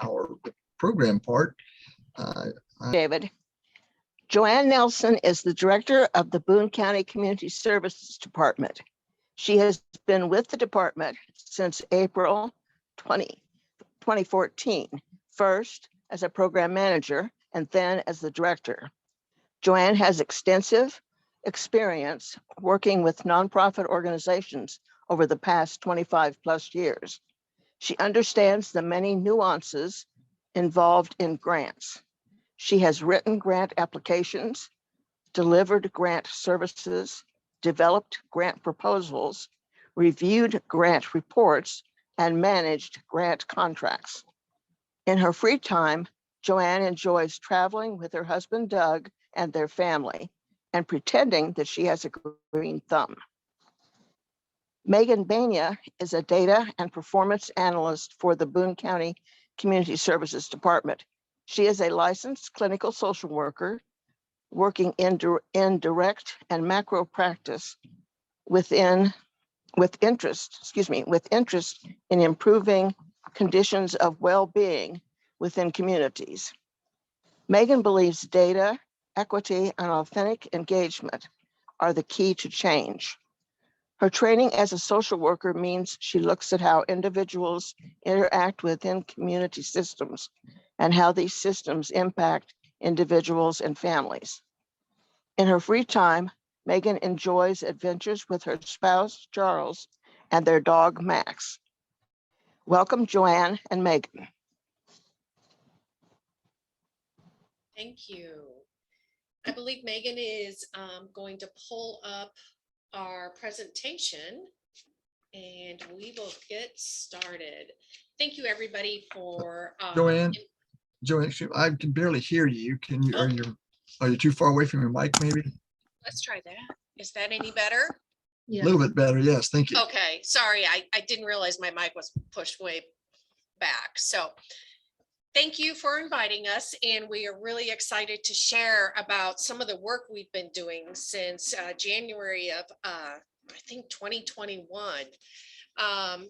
our program part. David. Joanne Nelson is the director of the Boone County Community Services Department. She has been with the department since April 2014, first as a program manager and then as the director. Joanne has extensive experience working with nonprofit organizations over the past 25 plus years. She understands the many nuances involved in grants. She has written grant applications, delivered grant services, developed grant proposals, reviewed grant reports, and managed grant contracts. In her free time, Joanne enjoys traveling with her husband, Doug, and their family, and pretending that she has a green thumb. Megan Bania is a data and performance analyst for the Boone County Community Services Department. She is a licensed clinical social worker working in direct and macro practice with interest in improving conditions of well-being within communities. Megan believes data, equity, and authentic engagement are the key to change. Her training as a social worker means she looks at how individuals interact within community systems and how these systems impact individuals and families. In her free time, Megan enjoys adventures with her spouse, Charles, and their dog, Max. Welcome, Joanne and Megan. Thank you. I believe Megan is going to pull up our presentation and we will get started. Thank you, everybody, for Joanne, I can barely hear you. Can you? Are you too far away from your mic? Maybe. Let's try that. Is that any better? Yeah. A little bit better. Yes. Thank you. Okay. Sorry, I didn't realize my mic was pushed way back. So thank you for inviting us, and we are really excited to share about some of the work we've been doing since January of I think 2021.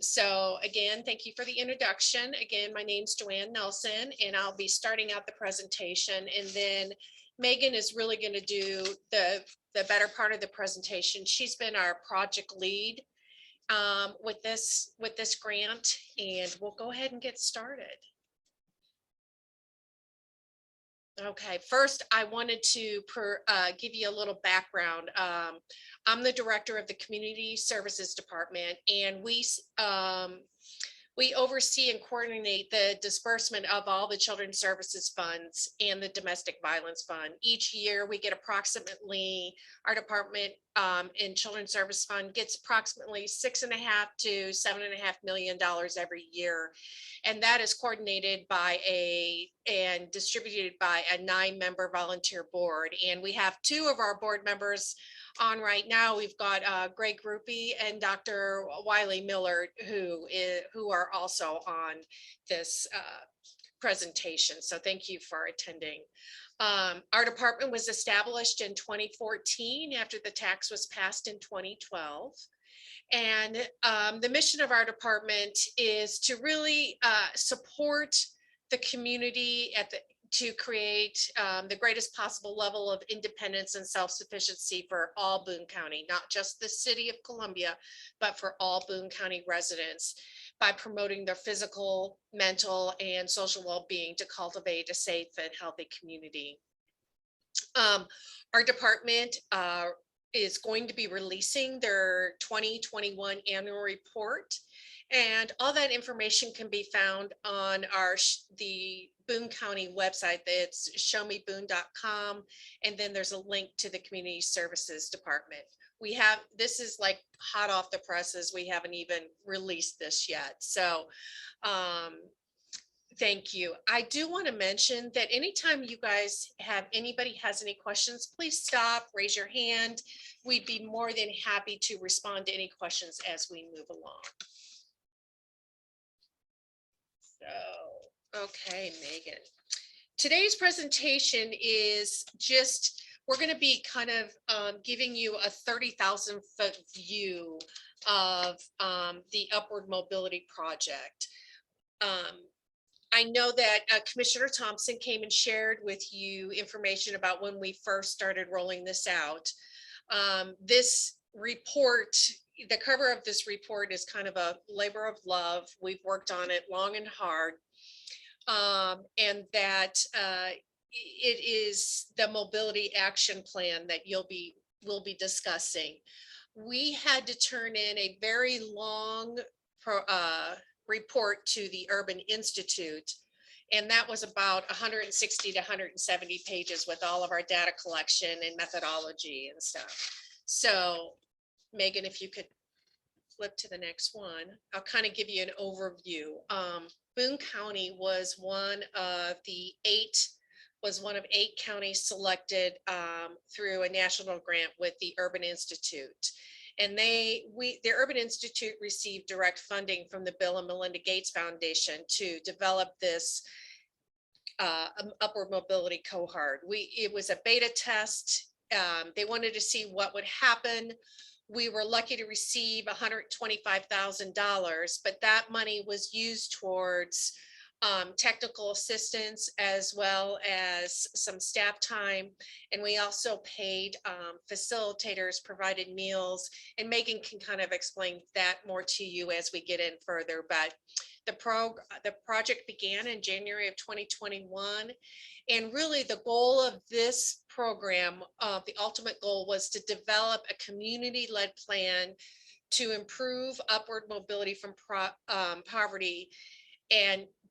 So again, thank you for the introduction. Again, my name's Joanne Nelson, and I'll be starting out the presentation, and then Megan is really going to do the better part of the presentation. She's been our project lead with this grant, and we'll go ahead and get started. Okay, first I wanted to give you a little background. I'm the director of the Community Services Department, and we oversee and coordinate the disbursement of all the Children's Services Funds and the Domestic Violence Fund. Each year we get approximately, our department in Children's Service Fund gets approximately $6.5 to $7.5 million every year. And that is coordinated by and distributed by a 9-member volunteer board. And we have 2 of our board members on right now. We've got Greg Groupie and Dr. Wiley Miller, who are also on this presentation. So thank you for attending. Our department was established in 2014 after the tax was passed in 2012. And the mission of our department is to really support the community to create the greatest possible level of independence and self-sufficiency for all Boone County, not just the city of Columbia, but for all Boone County residents, by promoting their physical, mental, and social well-being to cultivate a safe and healthy community. Our department is going to be releasing their 2021 annual report, and all that information can be found on the Boone County website. It's showmeboone.com, and then there's a link to the Community Services Department. This is like hot off the presses. We haven't even released this yet. So thank you. I do want to mention that anytime you guys anybody has any questions, please stop, raise your hand. We'd be more than happy to respond to any questions as we move along. So, okay, Megan. Today's presentation is just, we're going to be kind of giving you a 30,000 foot view of the Upward Mobility Project. I know that Commissioner Thompson came and shared with you information about when we first started rolling this out. This report, the cover of this report is kind of a labor of love. We've worked on it long and hard. And that it is the mobility action plan that we'll be discussing. We had to turn in a very long report to the Urban Institute, and that was about 160 to 170 pages with all of our data collection and methodology and stuff. So Megan, if you could flip to the next one, I'll kind of give you an overview. Boone County was one of 8 counties selected through a national grant with the Urban Institute. And the Urban Institute received direct funding from the Bill and Melinda Gates Foundation to develop this upward mobility cohort. It was a beta test. They wanted to see what would happen. We were lucky to receive $125,000, but that money was used towards technical assistance as well as some staff time. And we also paid facilitators, provided meals, and Megan can kind of explain that more to you as we get in further. But the project began in January of 2021. And really the goal of this program, the ultimate goal was to develop a community-led plan to improve upward mobility from poverty,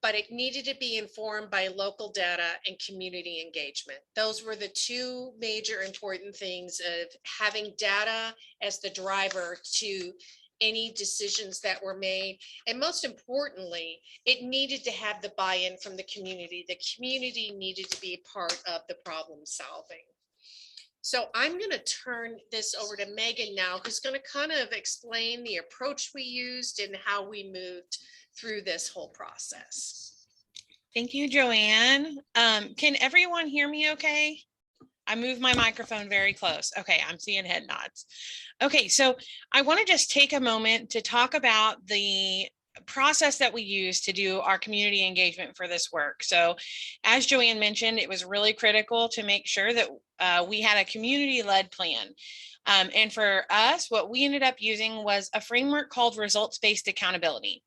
but it needed to be informed by local data and community engagement. Those were the two major important things of having data as the driver to any decisions that were made. And most importantly, it needed to have the buy-in from the community. The community needed to be a part of the problem solving. So I'm going to turn this over to Megan now, who's going to kind of explain the approach we used and how we moved through this whole process. Thank you, Joanne. Can everyone hear me okay? I moved my microphone very close. Okay, I'm seeing head nods. Okay, so I want to just take a moment to talk about the process that we use to do our community engagement for this work. So as Joanne mentioned, it was really critical to make sure that we had a community-led plan. And for us, what we ended up using was a framework called results-based accountability.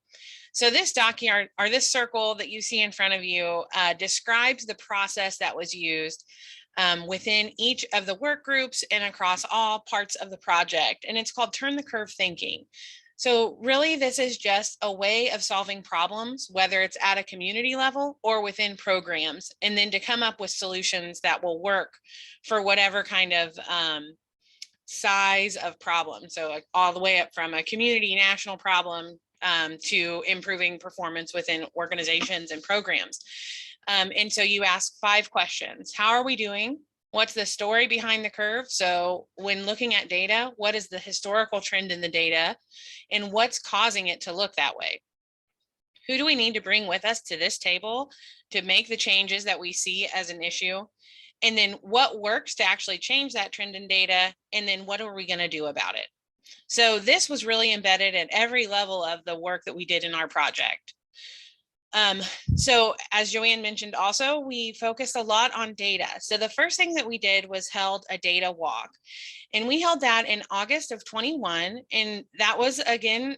So this document, or this circle that you see in front of you, describes the process that was used within each of the work groups and across all parts of the project. And it's called Turn the Curve Thinking. So really, this is just a way of solving problems, whether it's at a community level or within programs, and then to come up with solutions that will work for whatever kind of size of problem. So all the way up from a community national problem to improving performance within organizations and programs. And so you ask 5 questions. How are we doing? What's the story behind the curve? So when looking at data, what is the historical trend in the data and what's causing it to look that way? Who do we need to bring with us to this table to make the changes that we see as an issue? And then what works to actually change that trend in data? And then what are we going to do about it? So this was really embedded at every level of the work that we did in our project. So as Joanne mentioned also, we focused a lot on data. So the first thing that we did was held a data walk. And we held that in August of 21. And that was, again,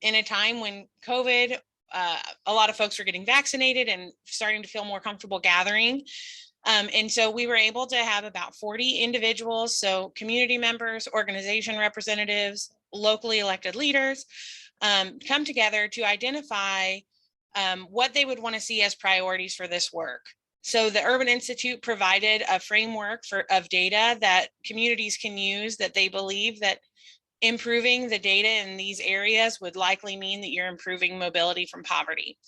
in a time when COVID, a lot of folks were getting vaccinated and starting to feel more comfortable gathering. And so we were able to have about 40 individuals, so community members, organization representatives, locally elected leaders, come together to identify what they would want to see as priorities for this work. So the Urban Institute provided a framework of data that communities can use, that they believe that improving the data in these areas would likely mean that you're improving mobility from poverty.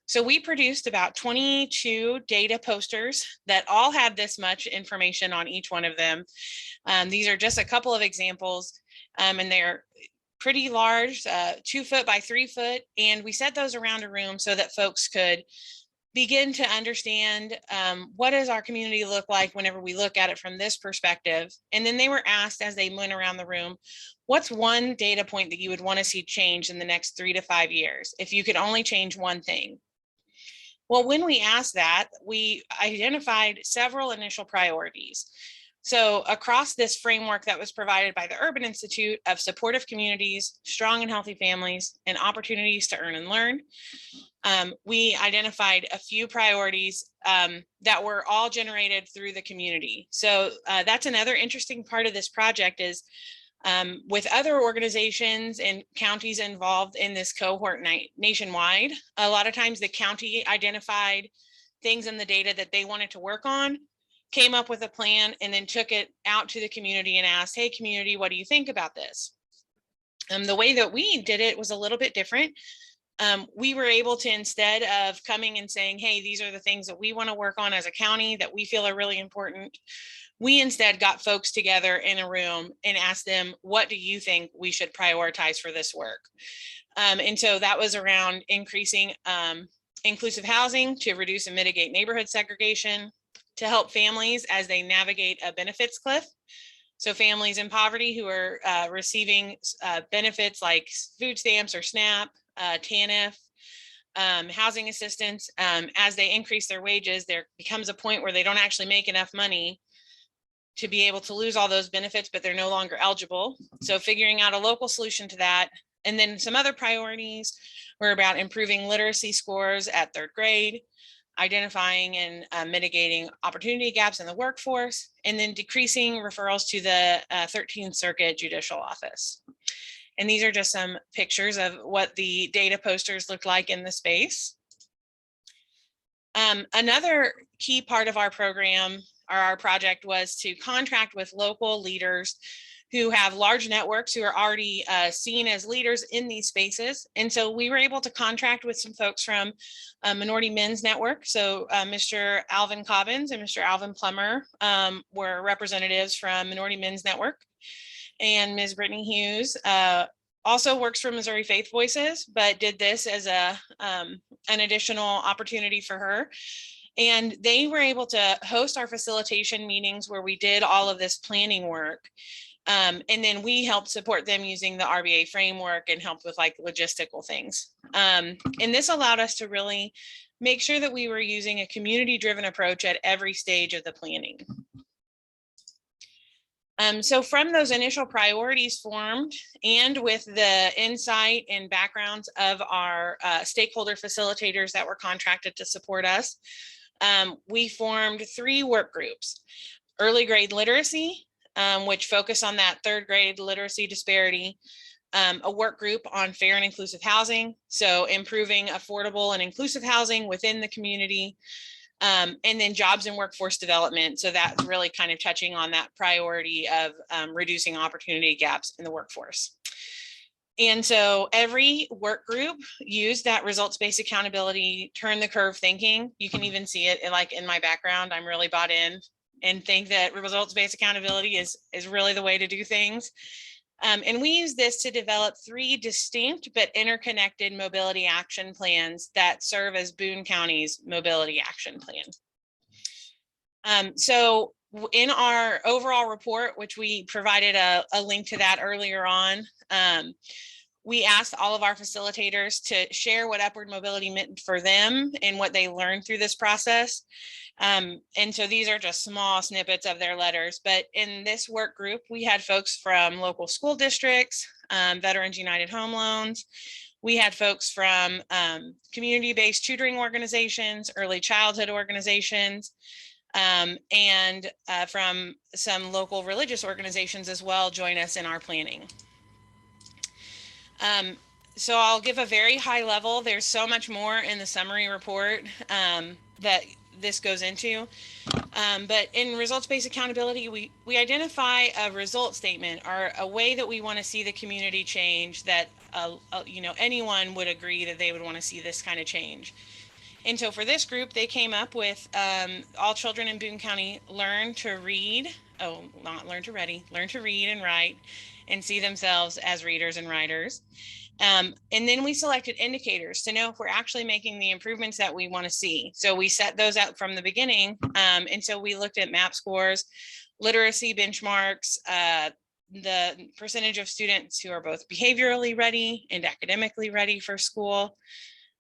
So we produced about 22 data posters that all had this much information on each one of them. These are just a couple of examples, and they're pretty large, 2 foot by 3 foot. And we set those around a room so that folks could begin to understand what does our community look like whenever we look at it from this perspective. And then they were asked as they went around the room, what's one data point that you would want to see change in the next 3 to 5 years if you could only change one thing? Well, when we asked that, we identified several initial priorities. So across this framework that was provided by the Urban Institute of supportive communities, strong and healthy families, and opportunities to earn and learn, we identified a few priorities that were all generated through the community. So that's another interesting part of this project is with other organizations and counties involved in this cohort nationwide, a lot of times the county identified things in the data that they wanted to work on, came up with a plan, and then took it out to the community and asked, hey, community, what do you think about this? The way that we did it was a little bit different. We were able to, instead of coming and saying, hey, these are the things that we want to work on as a county that we feel are really important, we instead got folks together in a room and asked them, what do you think we should prioritize for this work? And so that was around increasing inclusive housing to reduce and mitigate neighborhood segregation, to help families as they navigate a benefits cliff. So families in poverty who are receiving benefits like food stamps or SNAP, TANF, housing assistance, as they increase their wages, there becomes a point where they don't actually make enough money to be able to lose all those benefits, but they're no longer eligible. So figuring out a local solution to that. And then some other priorities were about improving literacy scores at 3rd grade, identifying and mitigating opportunity gaps in the workforce, and then decreasing referrals to the 13th Circuit Judicial Office. And these are just some pictures of what the data posters look like in the space. Another key part of our program or our project was to contract with local leaders who have large networks who are already seen as leaders in these spaces. And so we were able to contract with some folks from Minority Men's Network. So Mr. Alvin Cobbins and Mr. Alvin Plummer were representatives from Minority Men's Network. And Ms. Brittany Hughes also works for Missouri Faith Voices, but did this as an additional opportunity for her. And they were able to host our facilitation meetings where we did all of this planning work. And then we helped support them using the RBA framework and helped with like logistical things. And this allowed us to really make sure that we were using a community-driven approach at every stage of the planning. So from those initial priorities formed and with the insight and backgrounds of our stakeholder facilitators that were contracted to support us, we formed 3 work groups: early grade literacy, which focus on that 3rd grade literacy disparity, a work group on fair and inclusive housing, so improving affordable and inclusive housing within the community, and then jobs and workforce development. So that's really kind of touching on that priority of reducing opportunity gaps in the workforce. And so every work group used that results-based accountability, turn the curve thinking. You can even see it like in my background. I'm really bought in and think that results-based accountability is really the way to do things. And we use this to develop 3 distinct but interconnected mobility action plans that serve as Boone County's mobility action plan. So in our overall report, which we provided a link to that earlier on, we asked all of our facilitators to share what upward mobility meant for them and what they learned through this process. And so these are just small snippets of their letters. But in this work group, we had folks from local school districts, Veterans United Home Loans. We had folks from community-based tutoring organizations, early childhood organizations, and from some local religious organizations as well join us in our planning. So I'll give a very high level. There's so much more in the summary report that this goes into. But in results-based accountability, we identify a result statement or a way that we want to see the community change that anyone would agree that they would want to see this kind of change. And so for this group, they came up with all children in Boone County learn to read, learn to read and write and see themselves as readers and writers. And then we selected indicators to know if we're actually making the improvements that we want to see. So we set those out from the beginning. And so we looked at MAP scores, literacy benchmarks, the percentage of students who are both behaviorally ready and academically ready for school,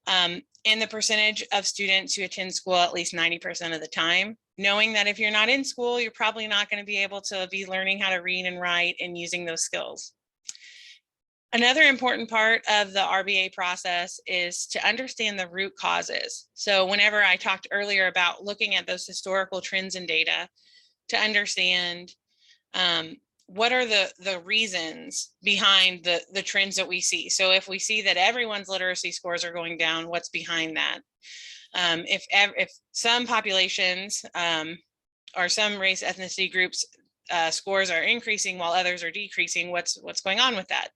and the percentage of students who attend school at least 90% of the time, knowing that if you're not in school, you're probably not going to be able to be learning how to read and write and using those skills. Another important part of the RBA process is to understand the root causes. So whenever I talked earlier about looking at those historical trends and data to understand what are the reasons behind the trends that we see. So if we see that everyone's literacy scores are going down, what's behind that? If some populations or some race ethnicity groups scores are increasing while others are decreasing, what's going on with that?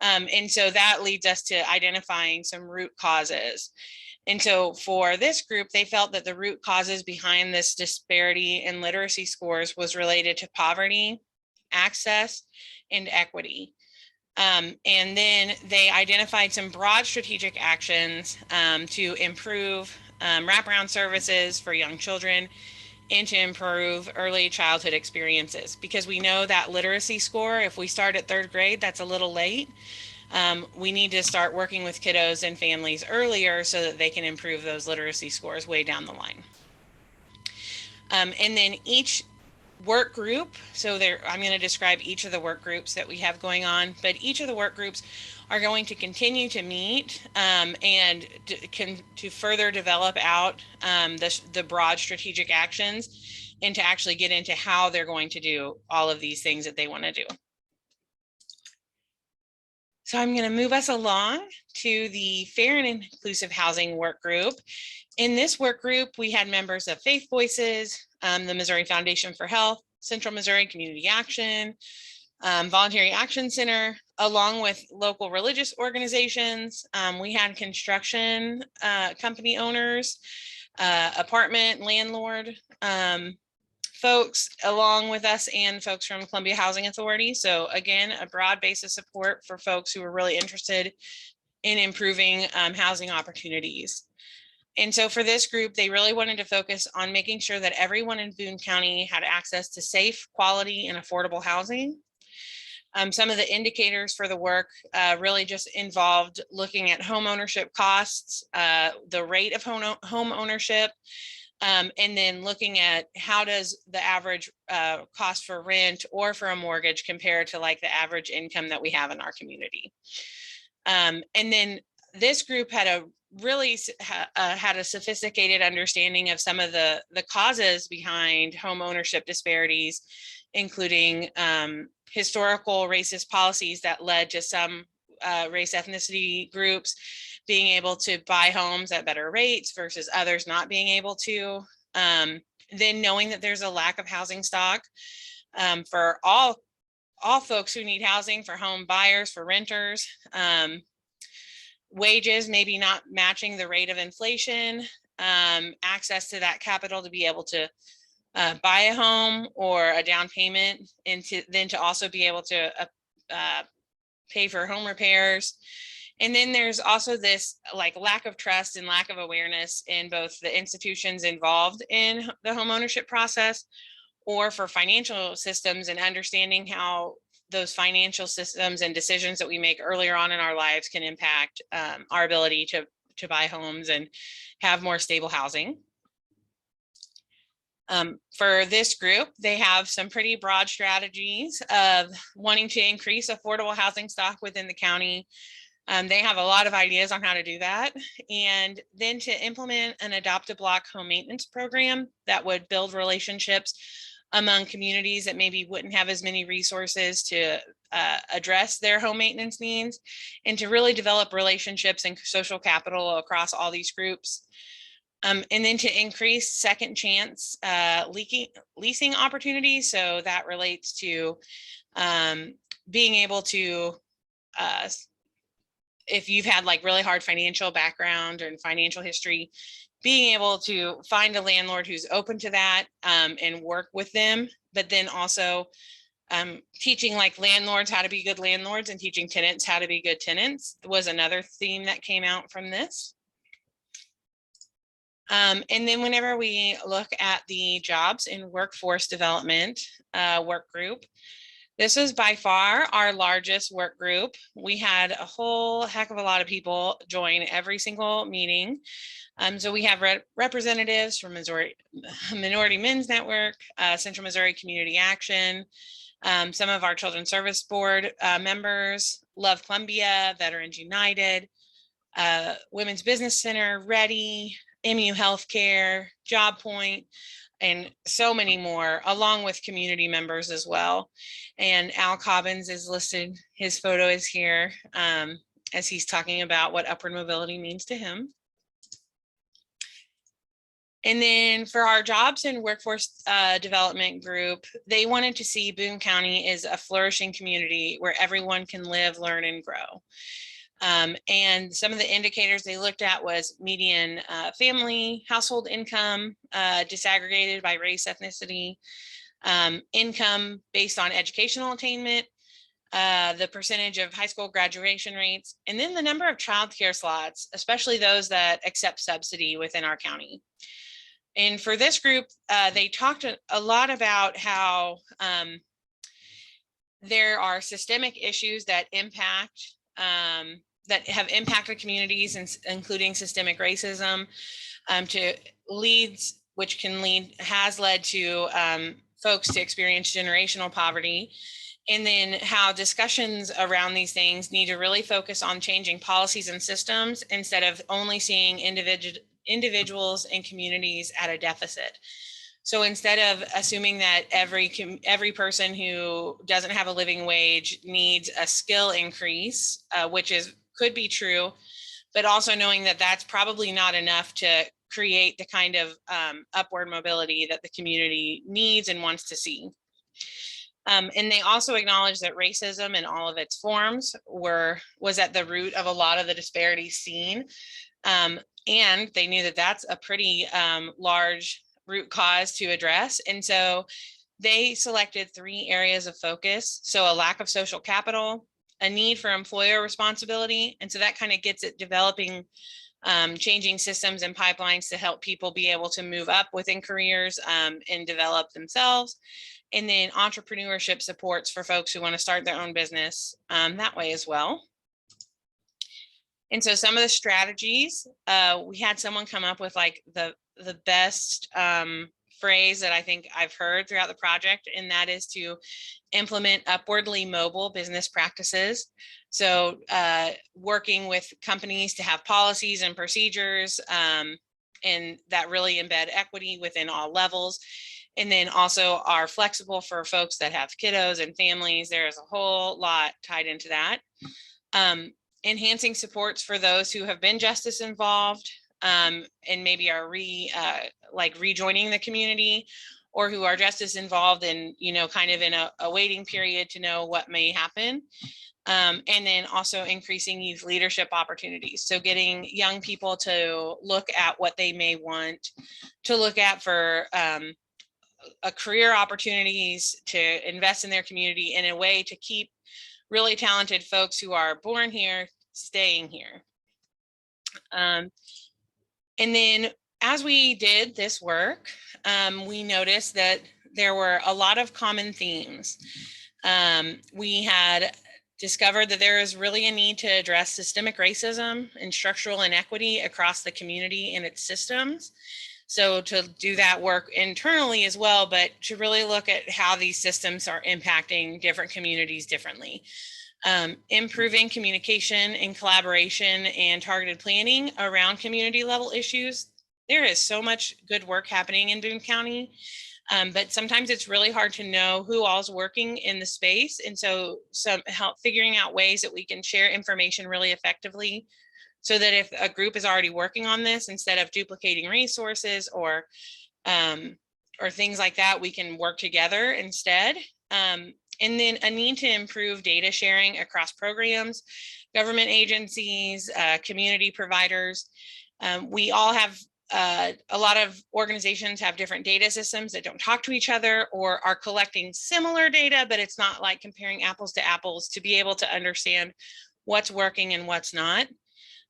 And so that leads us to identifying some root causes. And so for this group, they felt that the root causes behind this disparity in literacy scores was related to poverty, access, and equity. And then they identified some broad strategic actions to improve wraparound services for young children and to improve early childhood experiences, because we know that literacy score, if we start at 3rd grade, that's a little late. We need to start working with kiddos and families earlier so that they can improve those literacy scores way down the line. And then each work group, so I'm going to describe each of the work groups that we have going on, but each of the work groups are going to continue to meet and to further develop out the broad strategic actions and to actually get into how they're going to do all of these things that they want to do. So I'm going to move us along to the Fair and Inclusive Housing Work Group. In this work group, we had members of Faith Voices, the Missouri Foundation for Health, Central Missouri Community Action, Voluntary Action Center, along with local religious organizations. We had construction company owners, apartment landlord folks along with us, and folks from Columbia Housing Authority. So again, a broad base of support for folks who are really interested in improving housing opportunities. And so for this group, they really wanted to focus on making sure that everyone in Boone County had access to safe, quality, and affordable housing. Some of the indicators for the work really just involved looking at home ownership costs, the rate of home ownership, and then looking at how does the average cost for rent or for a mortgage compare to like the average income that we have in our community. And then this group had a really had a sophisticated understanding of some of the causes behind home ownership disparities, including historical racist policies that led to some race ethnicity groups being able to buy homes at better rates versus others not being able to. Then knowing that there's a lack of housing stock for all folks who need housing, for home buyers, for renters, wages maybe not matching the rate of inflation, access to that capital to be able to buy a home or a down payment, and then to also be able to pay for home repairs. And then there's also this like lack of trust and lack of awareness in both the institutions involved in the home ownership process or for financial systems, and understanding how those financial systems and decisions that we make earlier on in our lives can impact our ability to buy homes and have more stable housing. For this group, they have some pretty broad strategies of wanting to increase affordable housing stock within the county. They have a lot of ideas on how to do that, and then to implement an adopt-a-block home maintenance program that would build relationships among communities that maybe wouldn't have as many resources to address their home maintenance needs, and to really develop relationships and social capital across all these groups. And then to increase second chance leasing opportunities. So that relates to being able to, if you've had like really hard financial background or financial history, being able to find a landlord who's open to that and work with them, but then also teaching like landlords how to be good landlords and teaching tenants how to be good tenants was another theme that came out from this. And then whenever we look at the jobs and workforce development work group, This was by far our largest work group. We had a whole heck of a lot of people join every single meeting. So we have representatives from Minority Men's Network, Central Missouri Community Action, some of our Children's Service Board members, Love Columbia, Veterans United, Women's Business Center, Ready, MU Healthcare, Job Point, and so many more, along with community members as well. And Al Cobbins is listed, his photo is here as he's talking about what upward mobility means to him. And then for our jobs and workforce development group, they wanted to see Boone County is a flourishing community where everyone can live, learn, and grow. And some of the indicators they looked at was median family household income, disaggregated by race, ethnicity, income based on educational attainment, the percentage of high school graduation rates, and then the number of childcare slots, especially those that accept subsidy within our county. And for this group, they talked a lot about how there are systemic issues that impact that have impacted communities, including systemic racism, to leads, which has led to folks to experience generational poverty. And then how discussions around these things need to really focus on changing policies and systems instead of only seeing individuals and communities at a deficit. So instead of assuming that every person who doesn't have a living wage needs a skill increase, which could be true, but also knowing that that's probably not enough to create the kind of upward mobility that the community needs and wants to see. And they also acknowledged that racism in all of its forms was at the root of a lot of the disparities seen. And they knew that that's a pretty large root cause to address. And so they selected 3 areas of focus. So a lack of social capital, a need for employer responsibility. And so that kind of gets at developing changing systems and pipelines to help people be able to move up within careers and develop themselves. And then entrepreneurship supports for folks who want to start their own business that way as well. And so some of the strategies, we had someone come up with like the best phrase that I think I've heard throughout the project, and that is to implement upwardly mobile business practices. So working with companies to have policies and procedures and that really embed equity within all levels. And then also are flexible for folks that have kiddos and families. There is a whole lot tied into that. Enhancing supports for those who have been justice involved and maybe are rejoining the community, or who are justice involved and, kind of in a waiting period to know what may happen. And then also increasing youth leadership opportunities. So getting young people to look at what they may want to look at for career opportunities, to invest in their community in a way to keep really talented folks who are born here staying here. And then as we did this work, we noticed that there were a lot of common themes. We had discovered that there is really a need to address systemic racism and structural inequity across the community and its systems. So to do that work internally as well, but to really look at how these systems are impacting different communities differently. Improving communication and collaboration and targeted planning around community level issues. There is so much good work happening in Boone County, but sometimes it's really hard to know who all is working in the space. And so some help figuring out ways that we can share information really effectively, so that if a group is already working on this, instead of duplicating resources or things like that, we can work together instead. And then a need to improve data sharing across programs, government agencies, community providers. We all have, a lot of organizations have different data systems that don't talk to each other or are collecting similar data, but it's not like comparing apples to apples to be able to understand what's working and what's not.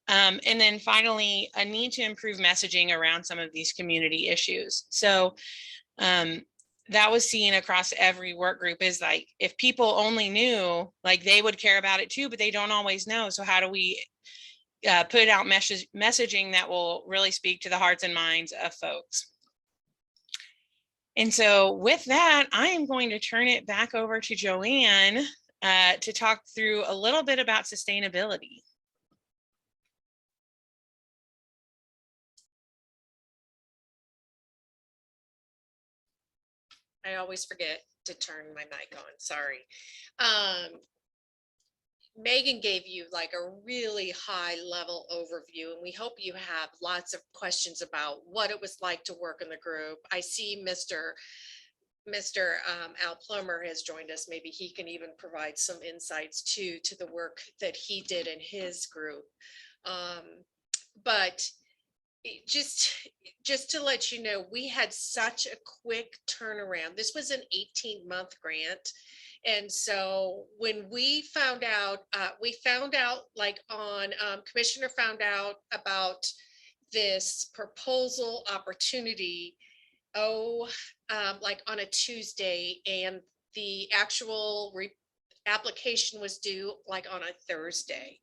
And then finally, a need to improve messaging around some of these community issues. So that was seen across every work group, is like, if people only knew, like, they would care about it too, but they don't always know. So how do we put out messaging that will really speak to the hearts and minds of folks? And so with that, I am going to turn it back over to Joanne to talk through a little bit about sustainability. I always forget to turn my mic on, sorry. Megan gave you like a really high level overview, and we hope you have lots of questions about what it was like to work in the group. I see Mr. Al Plummer has joined us. Maybe he can even provide some insights too to the work that he did in his group. But just to let you know, we had such a quick turnaround. This was an 18-month grant. And so when we found out like on, Commissioner found out about this proposal opportunity, like on a Tuesday, and the actual application was due like on a Thursday.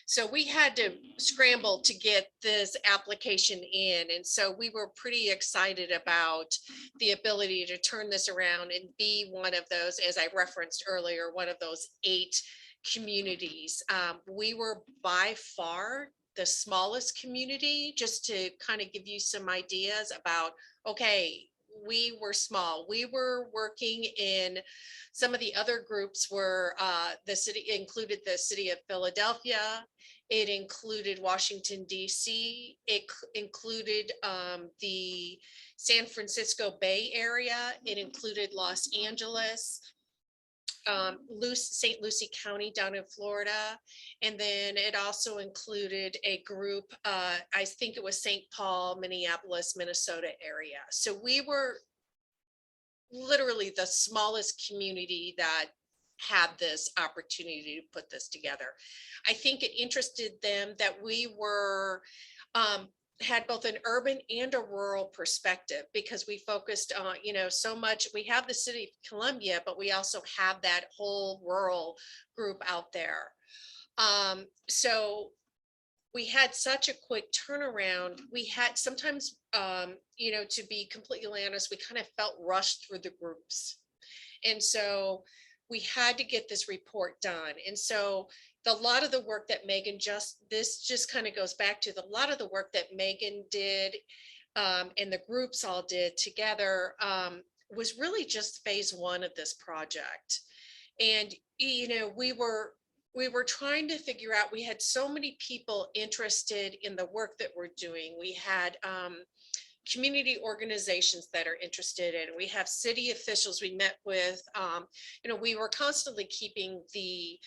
So we had to scramble to get this application in. And so we were pretty excited about the ability to turn this around and be one of those, as I referenced earlier, one of those 8 communities. We were by far the smallest community, just to kind of give you some ideas about, okay, we were small. We were working in, some of the other groups were the city, included the city of Philadelphia. It included Washington, D.C. It included the San Francisco Bay Area. It included Los Angeles, St. Lucie County down in Florida. And then it also included a group, I think it was St. Paul, Minneapolis, Minnesota area. So we were literally the smallest community that had this opportunity to put this together. I think it interested them that we were, had both an urban and a rural perspective, because we focused on, so much. We have the city of Columbia, but we also have that whole rural group out there. So we had such a quick turnaround. We had sometimes, to be completely honest, we kind of felt rushed through the groups. And so we had to get this report done. And so a lot of the work that Megan this just kind of goes back to a lot of the work that Megan did and the groups all did together was really just phase 1 of this project. And, we were trying to figure out, we had so many people interested in the work that we're doing. We had community organizations that are interested in, we have city officials we met with, we were constantly keeping the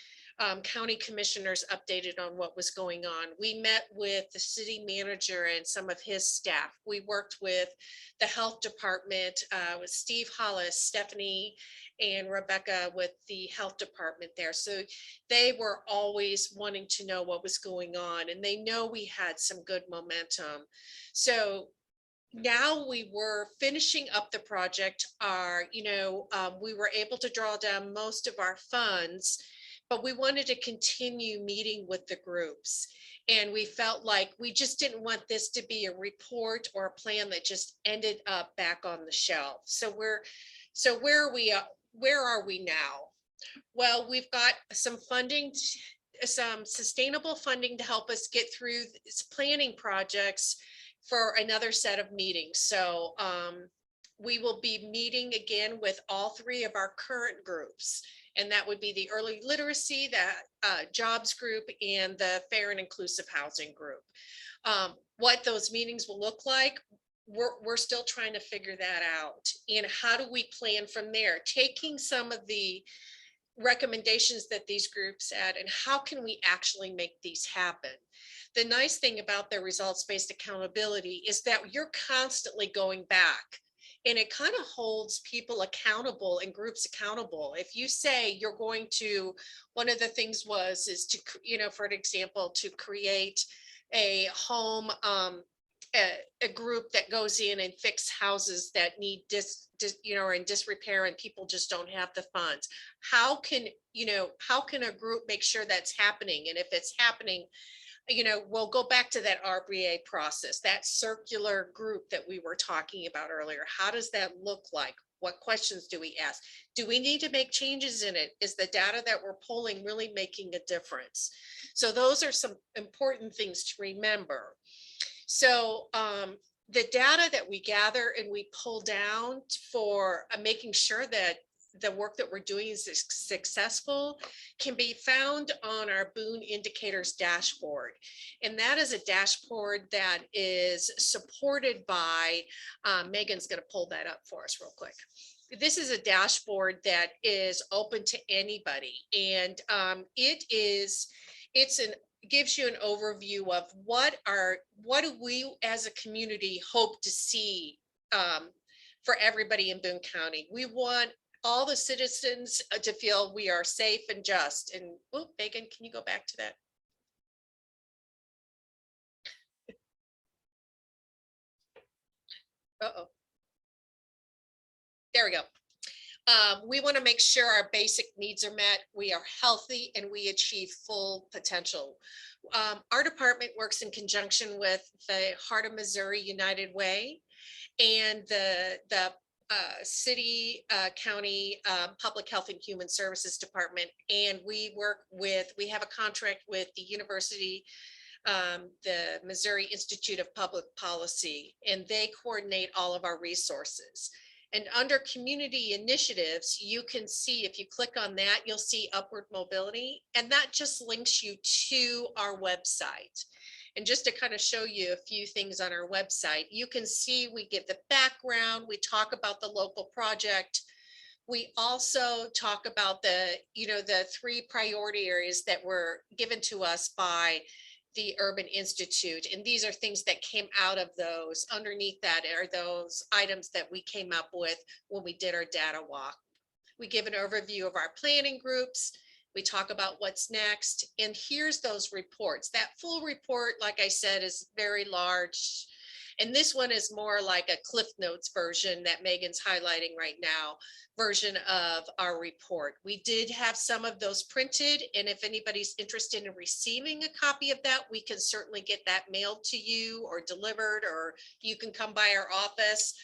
county commissioners updated on what was going on. We met with the city manager and some of his staff. We worked with the health department, with Steve Hollis, Stephanie and Rebecca with the health department there. So they were always wanting to know what was going on, and they know we had some good momentum. So now we were finishing up the project. We were able to draw down most of our funds, but we wanted to continue meeting with the groups. And we felt like we just didn't want this to be a report or a plan that just ended up back on the shelf. So where are we now? Well, we've got some funding, some sustainable funding to help us get through these planning projects for another set of meetings. So we will be meeting again with all 3 of our current groups, and that would be the early literacy, the jobs group, and the fair and inclusive housing group. What those meetings will look like, we're still trying to figure that out. And how do we plan from there, taking some of the recommendations that these groups had, and how can we actually make these happen? The nice thing about the results-based accountability is that you're constantly going back, and it kind of holds people accountable and groups accountable. If you say you're going to, one of the things is to, for an example, to create a home a group that goes in and fix houses that need are in disrepair and people just don't have the funds. How can a group make sure that's happening? And if it's happening, we'll go back to that RBA process, that circular group that we were talking about earlier. How does that look like? What questions do we ask? Do we need to make changes in it? Is the data that we're pulling really making a difference? So those are some important things to remember. So the data that we gather and we pull down for making sure that the work that we're doing is successful can be found on our Boone indicators dashboard. And that is a dashboard that is supported by, Megan's going to pull that up for us real quick. This is a dashboard that is open to anybody. And gives you an overview of what do we as a community hope to see for everybody in Boone County. We want all the citizens to feel we are safe and just. And Megan, can you go back to that? Uh-oh. There we go. We want to make sure our basic needs are met, we are healthy, and we achieve full potential. Our department works in conjunction with the Heart of Missouri United Way and the city, county, public health and human services department. And we have a contract with the university, the Missouri Institute of Public Policy, and they coordinate all of our resources. And under community initiatives, you can see, if you click on that, you'll see upward mobility, and that just links you to our website. And just to kind of show you a few things on our website, you can see we give the background, we talk about the local project. We also talk about the 3 priority areas that were given to us by the Urban Institute. And these are things that came out of those. Underneath that are those items that we came up with when we did our data walk. We give an overview of our planning groups. We talk about what's next. And here's those reports. That full report, like I said, is very large. And this one is more like a Cliff Notes version that Megan's highlighting right now, version of our report. We did have some of those printed, and if anybody's interested in receiving a copy of that, we can certainly get that mailed to you or delivered, or you can come by our office.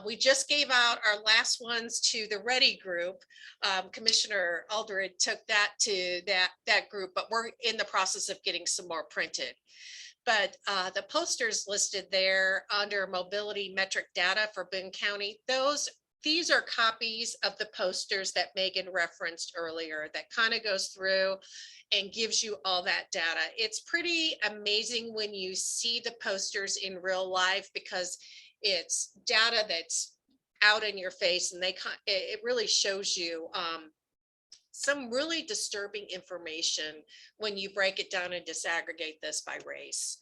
We just gave out our last ones to the Ready group. Commissioner Aldred took that to that group, but we're in the process of getting some more printed. But the posters listed there under mobility metric data for Boone County, these are copies of the posters that Megan referenced earlier that kind of goes through and gives you all that data. It's pretty amazing when you see the posters in real life, because it's data that's out in your face, and it really shows you some really disturbing information when you break it down and disaggregate this by race.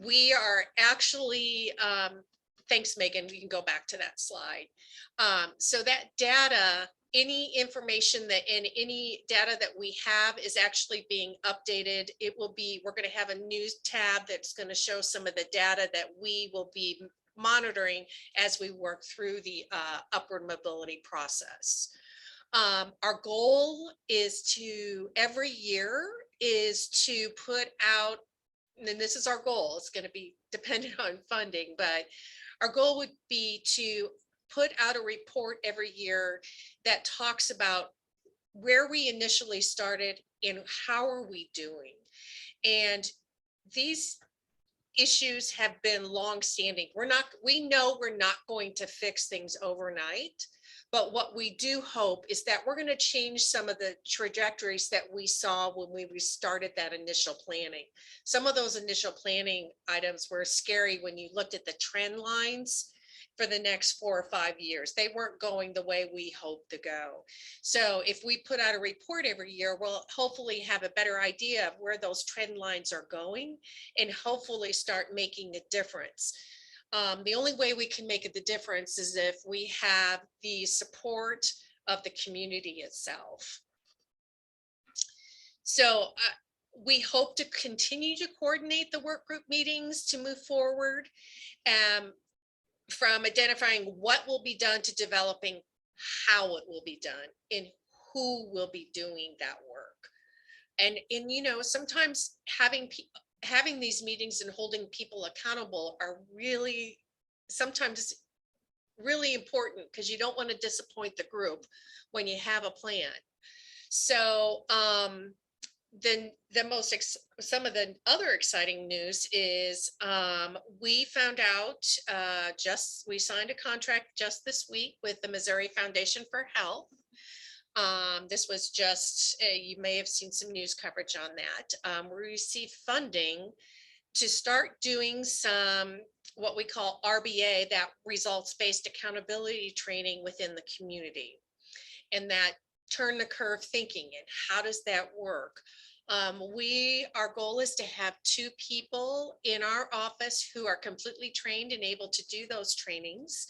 We are actually, thanks, Megan, we can go back to that slide. So that data, any information any data that we have is actually being updated. We're going to have a news tab that's going to show some of the data that we will be monitoring as we work through the upward mobility process. Our goal is every year to put out, and this is our goal, it's going to be dependent on funding, but our goal would be to put out a report every year that talks about where we initially started and how are we doing. And these issues have been long-standing. We know we're not going to fix things overnight, but what we do hope is that we're going to change some of the trajectories that we saw when we started that initial planning. Some of those initial planning items were scary when you looked at the trend lines for the next 4 or 5 years. They weren't going the way we hoped to go. So if we put out a report every year, we'll hopefully have a better idea of where those trend lines are going and hopefully start making a difference. The only way we can make the difference is if we have the support of the community itself. So We hope to continue to coordinate the work group meetings to move forward, from identifying what will be done to developing how it will be done and who will be doing that work. And you know, sometimes having these meetings and holding people accountable are really sometimes really important, because you don't want to disappoint the group when you have a plan. So then some of the other exciting news is we found out we signed a contract just this week with the Missouri Foundation for Health. This was just, you may have seen some news coverage on that. We received funding to start doing some what we call RBA, that results-based accountability training within the community, and that turn the curve thinking. And how does that work? Our goal is to have 2 people in our office who are completely trained and able to do those trainings.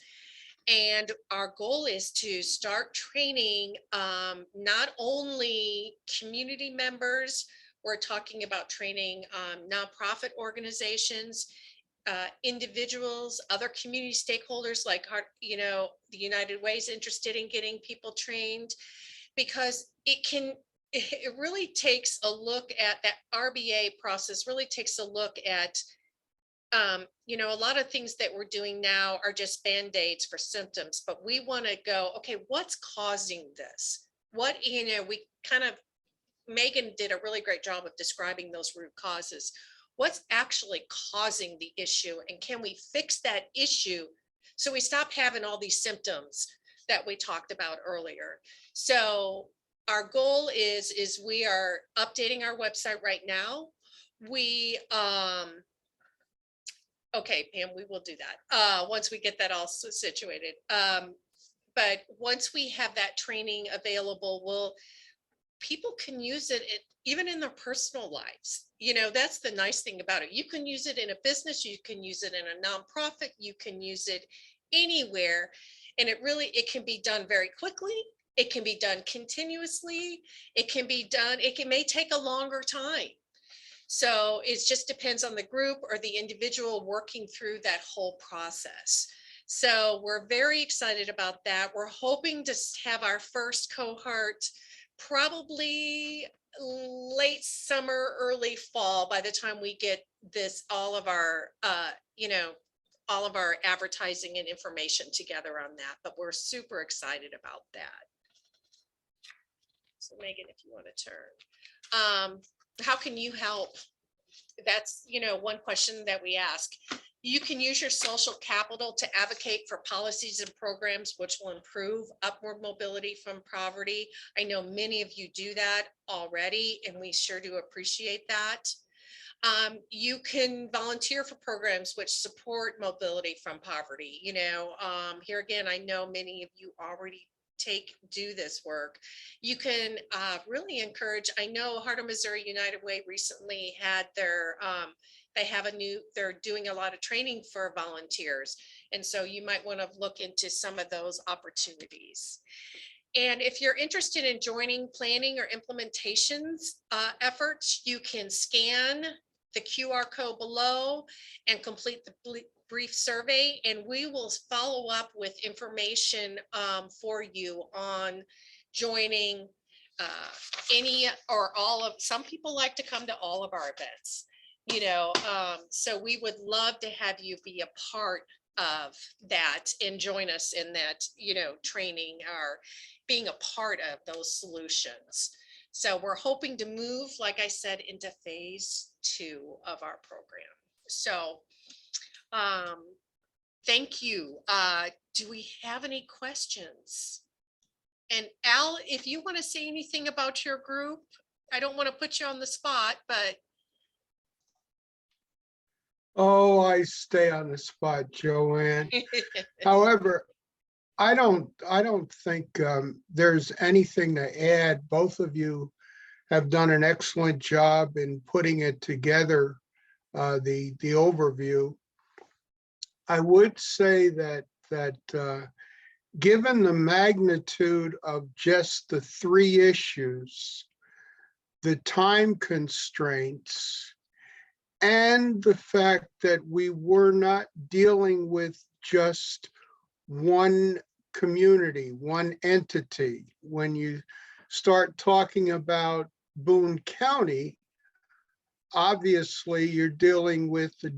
And our goal is to start training not only community members, we're talking about training nonprofit organizations, individuals, other community stakeholders, like, you know, the United Way is interested in getting people trained, because it really takes a look at that RBA process, really takes a look at, you know, a lot of things that we're doing now are just Band-Aids for symptoms, but we want to go, okay, what's causing this? What, you know, Megan did a really great job of describing those root causes. What's actually causing the issue, and can we fix that issue so we stop having all these symptoms that we talked about earlier? So our goal is we are updating our website right now. Okay, Pam, we will do that once we get that all situated. But once we have that training available, people can use it even in their personal lives. You know, that's the nice thing about it. You can use it in a business, you can use it in a nonprofit, you can use it anywhere. And it can be done very quickly. It can be done continuously. It may take a longer time. So it just depends on the group or the individual working through that whole process. So we're very excited about that. We're hoping to have our first cohort probably late summer, early fall, by the time we get all of our advertising and information together on that. But we're super excited about that. So Megan, if you want to turn, how can you help? That's, you know, one question that we ask. You can use your social capital to advocate for policies and programs which will improve upward mobility from poverty. I know many of you do that already, and we sure do appreciate that. You can volunteer for programs which support mobility from poverty. You know, here again, I know many of you already do this work. You can really encourage. I know Heart of Missouri United Way recently had their they're doing a lot of training for volunteers, and so you might want to look into some of those opportunities. And if you're interested in joining planning or implementations efforts, you can scan the QR code below and complete the brief survey, and we will follow up with information for you on joining any or all of. Some people like to come to all of our events, you know, so we would love to have you be a part of that and join us in that, you know, training or being a part of those solutions. So we're hoping to move, like I said, into phase 2 of our program. So thank you. Do we have any questions? And Al, if you want to say anything about your group, I don't want to put you on the spot, but. Oh, I stay on the spot, Joanne. However, I don't think there's anything to add. Both of you have done an excellent job in putting it together, the overview. I would say that given the magnitude of just the 3 issues, the time constraints and the fact that we were not dealing with just one community, one entity. When you start talking about Boone County, obviously you're dealing with the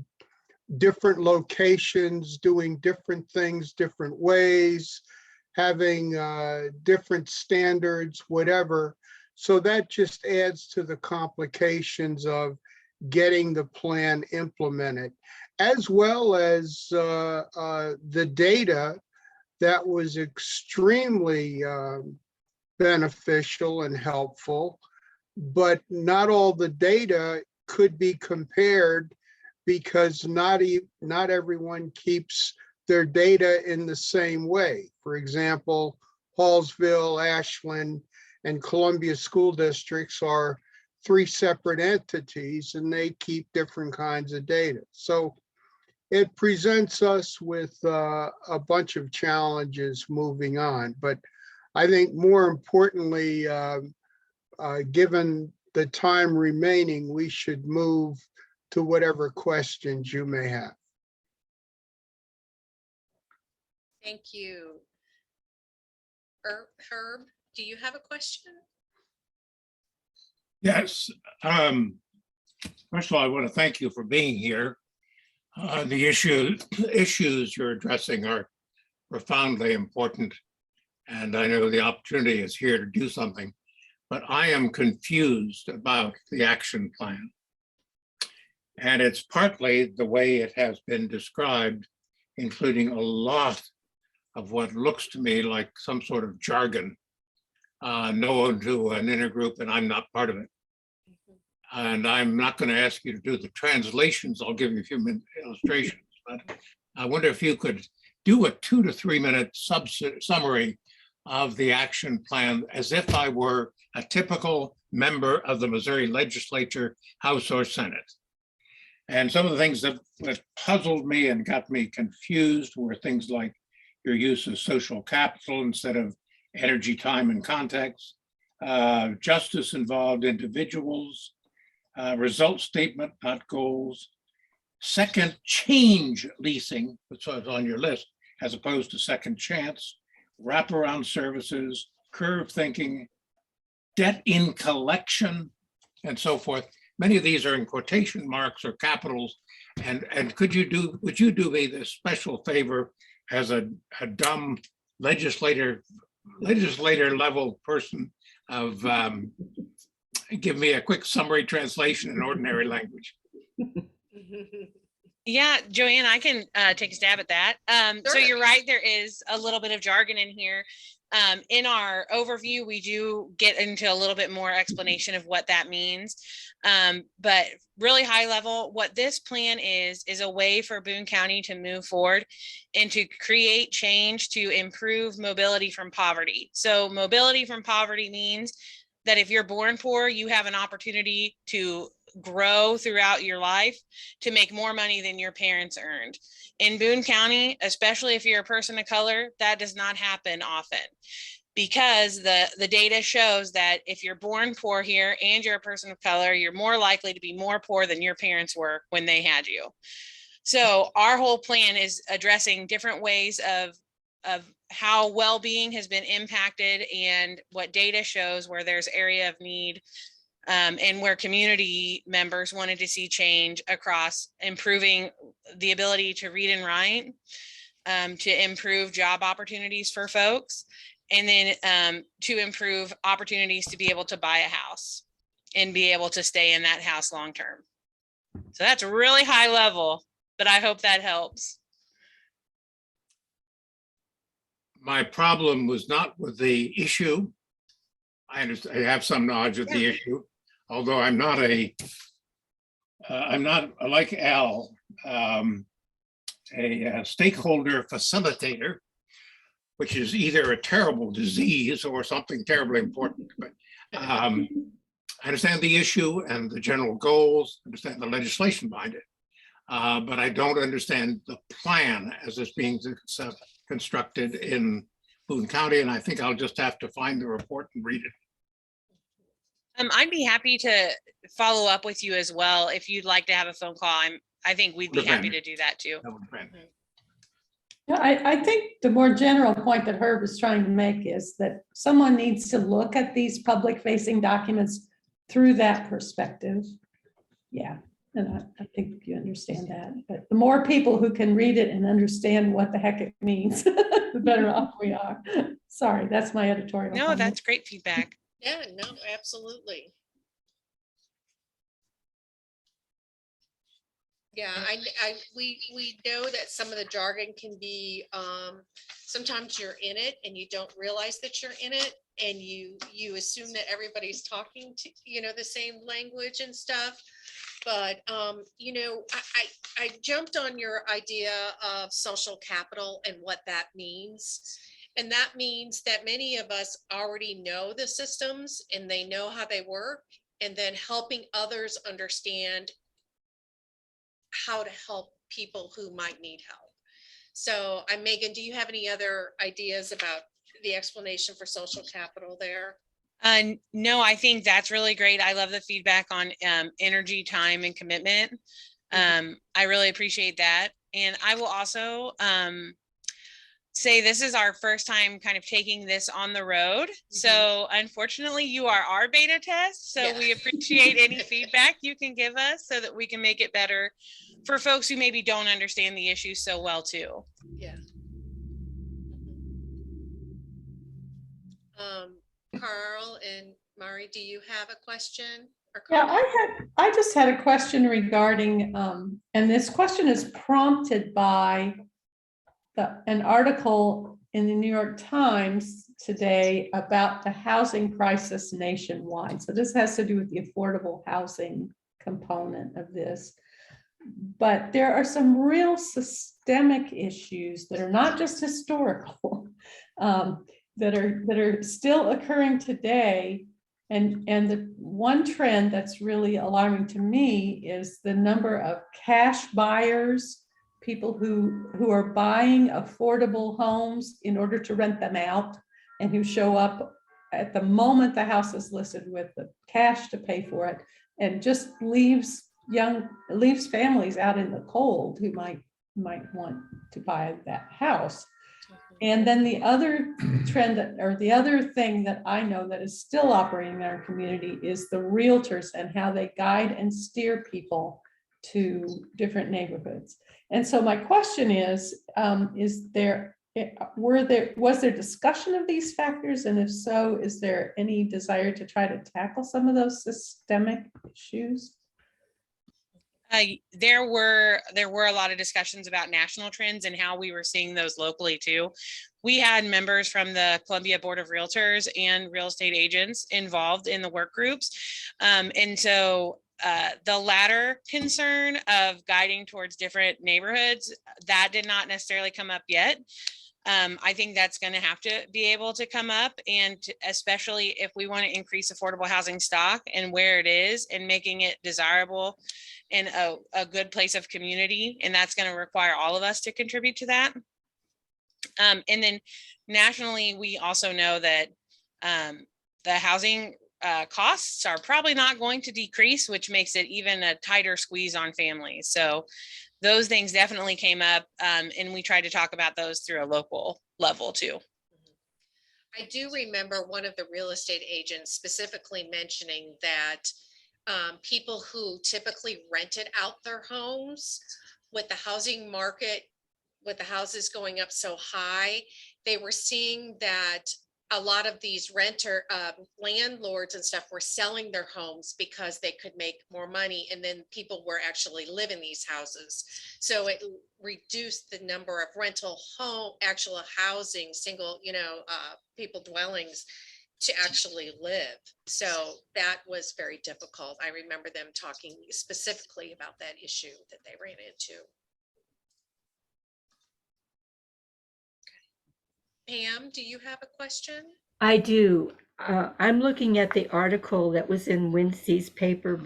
different locations, doing different things, different ways, having different standards, whatever. So that just adds to the complications of getting the plan implemented, as well as the data that was extremely beneficial and helpful, but not all the data could be compared because not everyone keeps their data in the same way. For example, Hallsville, Ashland, and Columbia school districts are 3 separate entities and they keep different kinds of data. So it presents us with a bunch of challenges moving on. But I think more importantly, given the time remaining, we should move to whatever questions you may have. Thank you. Herb, do you have a question? Yes. First of all, I want to thank you for being here. The issues you're addressing are profoundly important, and I know the opportunity is here to do something, but I am confused about the action plan. And it's partly the way it has been described, including a lot of what looks to me like some sort of jargon known to an intergroup, and I'm not part of it. And I'm not going to ask you to do the translations. I'll give you a few illustrations, but I wonder if you could do a 2 to 3 minute summary of the action plan as if I were a typical member of the Missouri legislature, House or Senate. And some of the things that puzzled me and got me confused were things like your use of social capital instead of energy, time, and context, justice involved individuals, result statement, not goals, second change leasing, which was on your list, as opposed to second chance, wraparound services, curve thinking, debt in collection, and so forth. Many of these are in quotation marks or capitals. And would you do me this special favor as a dumb legislator level person of give me a quick summary translation in ordinary language. Yeah, Joanne, I can take a stab at that. So Sure. you're right, there is a little bit of jargon in here. In our overview, we do get into a little bit more explanation of what that means. But really high level, what this plan is a way for Boone County to move forward and to create change to improve mobility from poverty. So mobility from poverty means that if you're born poor, you have an opportunity to grow throughout your life to make more money than your parents earned. In Boone County, especially if you're a person of color, that does not happen often, because the data shows that if you're born poor here and you're a person of color, you're more likely to be more poor than your parents were when they had you. So our whole plan is addressing different ways of how well-being has been impacted and what data shows where there's area of need, and where community members wanted to see change across improving the ability to read and write, to improve job opportunities for folks, and then to improve opportunities to be able to buy a house and be able to stay in that house long term. So that's really high level, but I hope that helps. My problem was not with the issue. I understand, I have some knowledge of the issue, although I'm not like Al, a stakeholder facilitator, which is either a terrible disease or something terribly important. But I understand the issue and the general goals, understand the legislation behind it, but I don't understand the plan as it's being constructed in Boone County, and I think I'll just have to find the report and read it. I'd be happy to follow up with you as well. If you'd like to have a phone call, I think we'd be happy to do that too. That would depend. Yeah, I think the more general point that Herb is trying to make is that someone needs to look at these public facing documents through that perspective. Yeah, and I think you understand that, but the more people who can read it and understand what the heck it means, the better off we are. Sorry, that's my editorial. No, comment. that's great feedback. Yeah, no, absolutely. Yeah, we know that some of the jargon can be, sometimes you're in it and you don't realize that you're in it, and you assume that everybody's talking to, the same language and stuff. But, I jumped on your idea of social capital and what that means. And that means that many of us already know the systems and they know how they work, and then helping others understand how to help people who might need help. So, Megan, do you have any other ideas about the explanation for social capital there? No, I think that's really great. I love the feedback on energy, time, and commitment. I really appreciate that. And I will also say this is our first time kind of taking this on the road. So unfortunately, you are our beta test. So we appreciate any feedback you can give us so that we can make it better for folks who maybe don't understand the issue so well too. Yeah. Carl and Mari, do you have a question? Yeah, I just had a question regarding, and this question is prompted by an article in the New York Times today about the housing crisis nationwide. So this has to do with the affordable housing component of this. But there are some real systemic issues that are not just historical, that are still occurring today. And the one trend that's really alarming to me is the number of cash buyers, people who are buying affordable homes in order to rent them out, and who show up at the moment the house is listed with the cash to pay for it, and just leaves families out in the cold who might want to buy that house. And then the other trend or the other thing that I know that is still operating in our community is the realtors and how they guide and steer people to different neighborhoods. And so my question is there was there discussion of these factors? And if so, is there any desire to try to tackle some of those systemic issues? There were a lot of discussions about national trends and how we were seeing those locally too. We had members from the Columbia Board of Realtors and real estate agents involved in the work groups. And so the latter concern of guiding towards different neighborhoods, that did not necessarily come up yet. I think that's going to have to be able to come up, and especially if we want to increase affordable housing stock and where it is and making it desirable in a good place of community. And that's going to require all of us to contribute to that. And then nationally, we also know that the housing costs are probably not going to decrease, which makes it even a tighter squeeze on families. So those things definitely came up, and we tried to talk about those through a local level too. I do remember one of the real estate agents specifically mentioning that people who typically rented out their homes, with the housing market, with the houses going up so high, they were seeing that a lot of these landlords and stuff were selling their homes because they could make more money, and then people were actually living in these houses. So it reduced the number of actual housing, single, people dwellings to actually live. So that was very difficult. I remember them talking specifically about that issue that they ran into. Pam, do you have a question? I do. I'm looking at the article that was in Wednesday's paper,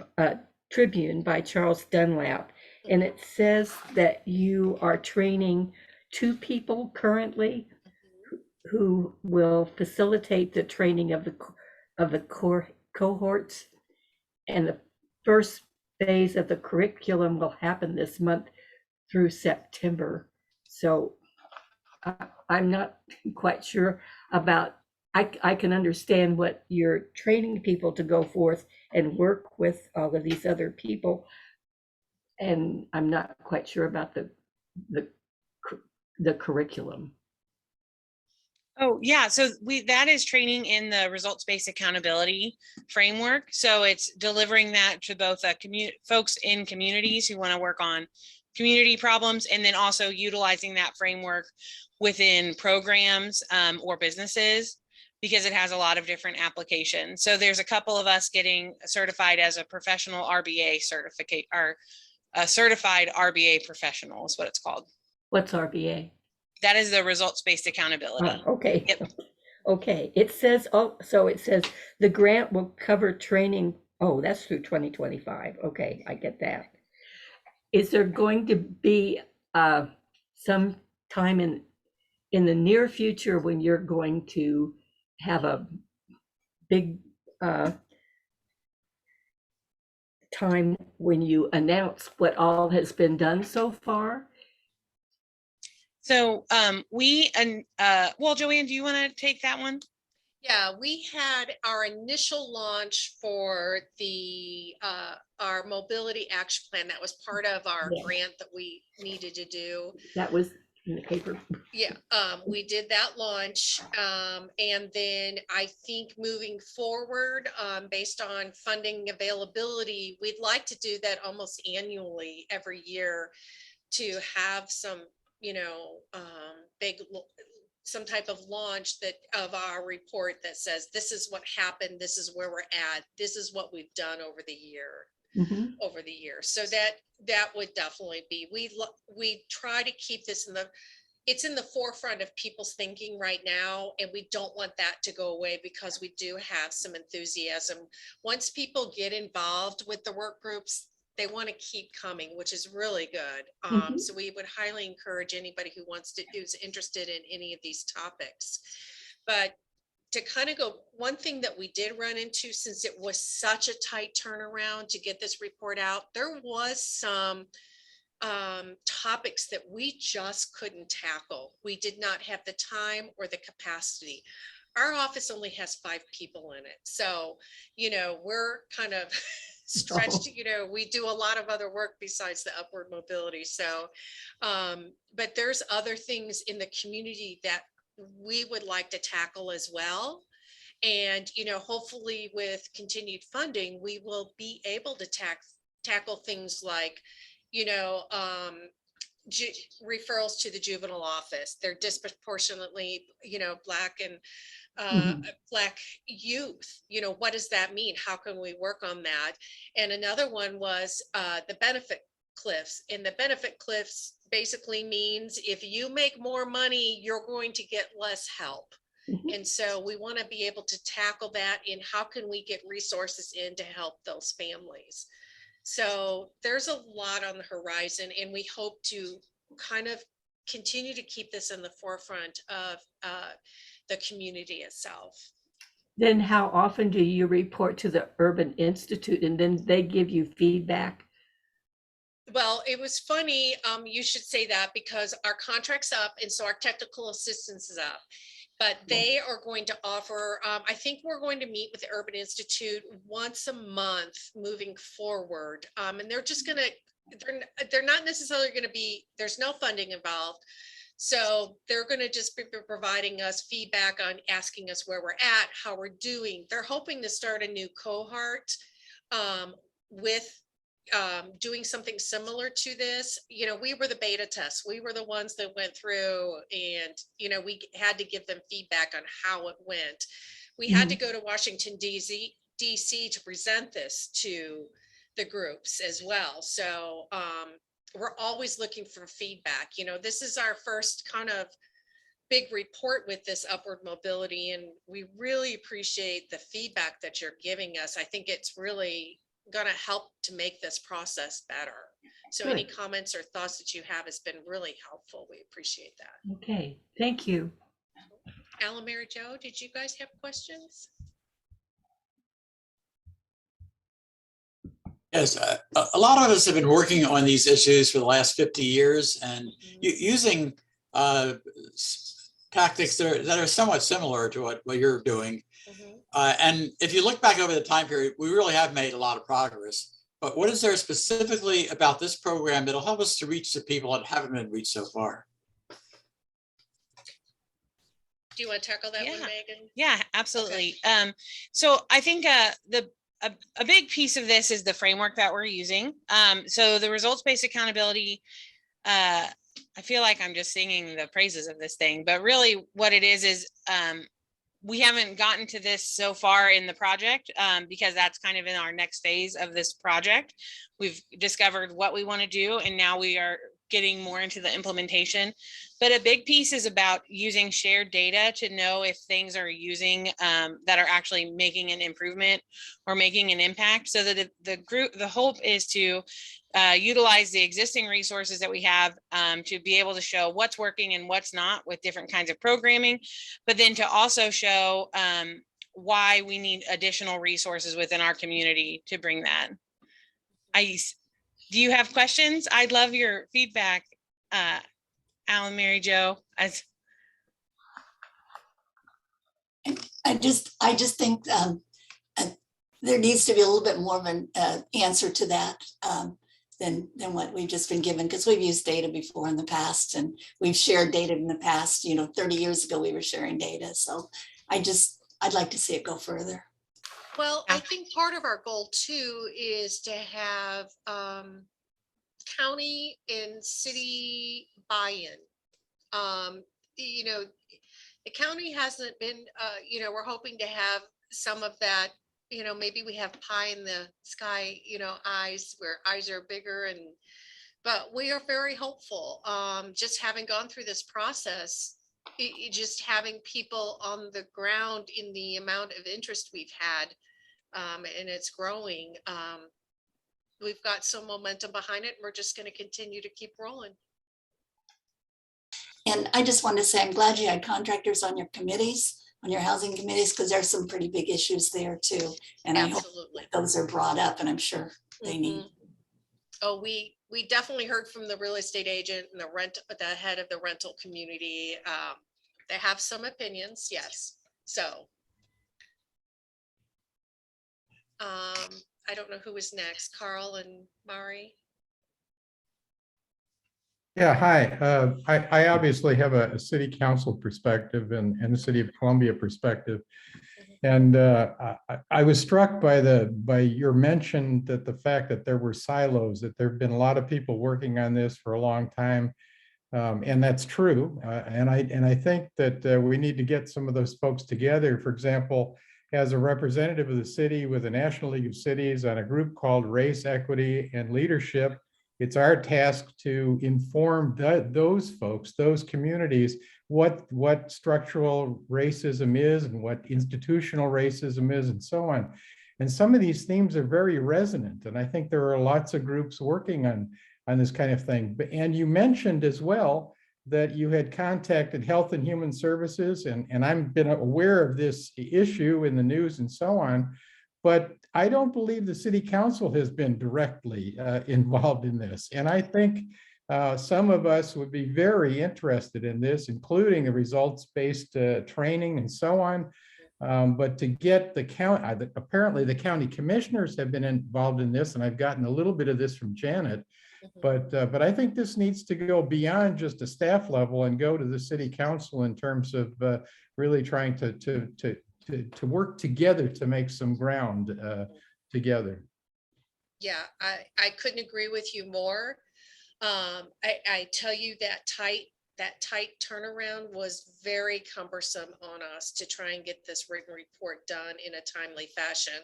Tribune, by Charles Dunlap, and it says that you are training 2 people currently who will facilitate the training of the cohorts. And the first phase of the curriculum will happen this month through September. So I'm not quite sure about, I can understand what you're training people to go forth and work with all of these other people. And I'm not quite sure about the curriculum. Oh, yeah. So that is training in the results-based accountability framework. So it's delivering that to both folks in communities who want to work on community problems, and then also utilizing that framework within programs or businesses, because it has a lot of different applications. So there's a couple of us getting certified as a professional RBA certificate, or a certified RBA professional is what it's called. What's RBA? That is the results-based accountability. Okay. Yep. Okay. It says, oh, so it says the grant will cover training. Oh, that's through 2025. Okay, I get that. Is there going to be some time in the near future when you're going to have a big time when you announce what all has been done so far? So well, Joanne, do you want to take that one? Yeah, we had our initial launch for the our mobility action plan. That was part of our Yeah. grant that we needed to do. That was in the paper. Yeah, we did that launch. And then I think moving forward, based on funding availability, we'd like to do that almost annually every year, to have some, some type of launch that of our report that says, this is what happened, this is where we're at, this is what we've done over the year. Mhm. Over the years. So that would definitely be, we try to keep this it's in the forefront of people's thinking right now, and we don't want that to go away, because we do have some enthusiasm. Once people get involved with the work groups, they want to keep coming, which is really good. Mhm. So we would highly encourage anybody who's interested in any of these topics. But to kind of go, one thing that we did run into, since it was such a tight turnaround to get this report out, there was some topics that we just couldn't tackle. We did not have the time or the capacity. Our office only has 5 people in it. So, we're kind of stretched, we do a lot of other work besides the upward mobility. So, but there's other things in the community that we would like to tackle as well. And, hopefully with continued funding, we will be able to tackle things like, referrals to the juvenile office. They're disproportionately, Black and Black youth. What does that mean? How can we work on that? And another one was the benefit cliffs. And the benefit cliffs basically means if you make more money, you're going to get less help. Mhm. And so we want to be able to tackle that, and how can we get resources in to help those families? So there's a lot on the horizon, and we hope to kind of continue to keep this in the forefront of the community itself. Then how often do you report to the Urban Institute, and then they give you feedback? Well, it was funny. You should say that, because our contract's up, and so our technical assistance is up. But they are going to offer, I think we're going to meet with the Urban Institute once a month moving forward. And they're just going to, they're not necessarily going to be, there's no funding involved. So they're going to just be providing us feedback on, asking us where we're at, how we're doing. They're hoping to start a new cohort with doing something similar to this. We were the beta tests. We were the ones that went through, and we had to give them feedback on how it went. We had to go to Washington DC to present this to the groups as well. So we're always looking for feedback. This is our first kind of big report with this upward mobility, and we really appreciate the feedback that you're giving us. I think it's really going to help to make this process better. So Good. any comments or thoughts that you have has been really helpful. We appreciate that. Okay, thank you. Alan, Mary Jo, did you guys have questions? Yes, a lot of us have been working on these issues for the last 50 years and using tactics that are somewhat similar to what you're doing. And if you look back over the time period, we really have made a lot of progress. But what is there specifically about this program that'll help us to reach the people that haven't been reached so far? Do you want to tackle that one, Yeah. Megan? Yeah, absolutely. So I think a big piece of this is the framework that we're using. So the results-based accountability, I feel like I'm just singing the praises of this thing, but really what it is we haven't gotten to this so far in the project because that's kind of in our next phase of this project. We've discovered what we want to do, and now we are getting more into the implementation. But a big piece is about using shared data to know if things are using that are actually making an improvement or making an impact, so that the hope is to utilize the existing resources that we have to be able to show what's working and what's not with different kinds of programming, but then to also show why we need additional resources within our community to bring that. Do you have questions? I'd love your feedback, Alan, Mary Jo. I just think there needs to be a little bit more of an answer to that than what we've just been given, because we've used data before in the past and we've shared data in the past. 30 years ago we were sharing data. So I'd like to see it go further. Well, I think part of our goal too is to have county and city buy-in. The county hasn't been, we're hoping to have some of that, maybe we have pie in the sky, eyes, where eyes are bigger, but we are very hopeful. Just having gone through this process, just having people on the ground in the amount of interest we've had, and it's growing. We've got some momentum behind it. And we're just going to continue to keep rolling. And I just want to say, I'm glad you had contractors on your committees, on your housing committees, because there's some pretty big issues there too. And Absolutely. I hope those are brought up, and I'm sure they need. Oh, we definitely heard from the real estate agent and the head of the rental community. They have some opinions, yes. So I don't know who is next, Carl and Mari. Yeah, hi. I obviously have a city council perspective and the city of Columbia perspective. And I was struck by your mention that the fact that there were silos, that there have been a lot of people working on this for a long time. And that's true. And I think that we need to get some of those folks together. For example, as a representative of the city with the National League of Cities on a group called Race, Equity, and Leadership, it's our task to inform those folks, those communities, what structural racism is and what institutional racism is and so on. And some of these themes are very resonant. And I think there are lots of groups working on this kind of thing. And you mentioned as well that you had contacted Health and Human Services, and I've been aware of this issue in the news and so on, but I don't believe the city council has been directly involved in this. And I think some of us would be very interested in this, including the results-based training and so on. But to get the county, apparently the county commissioners have been involved in this, and I've gotten a little bit of this from Janet. But I think this needs to go beyond just a staff level and go to the city council in terms of really trying to work together to make some ground together. Yeah, I couldn't agree with you more. I tell you that tight turnaround was very cumbersome on us to try and get this written report done in a timely fashion.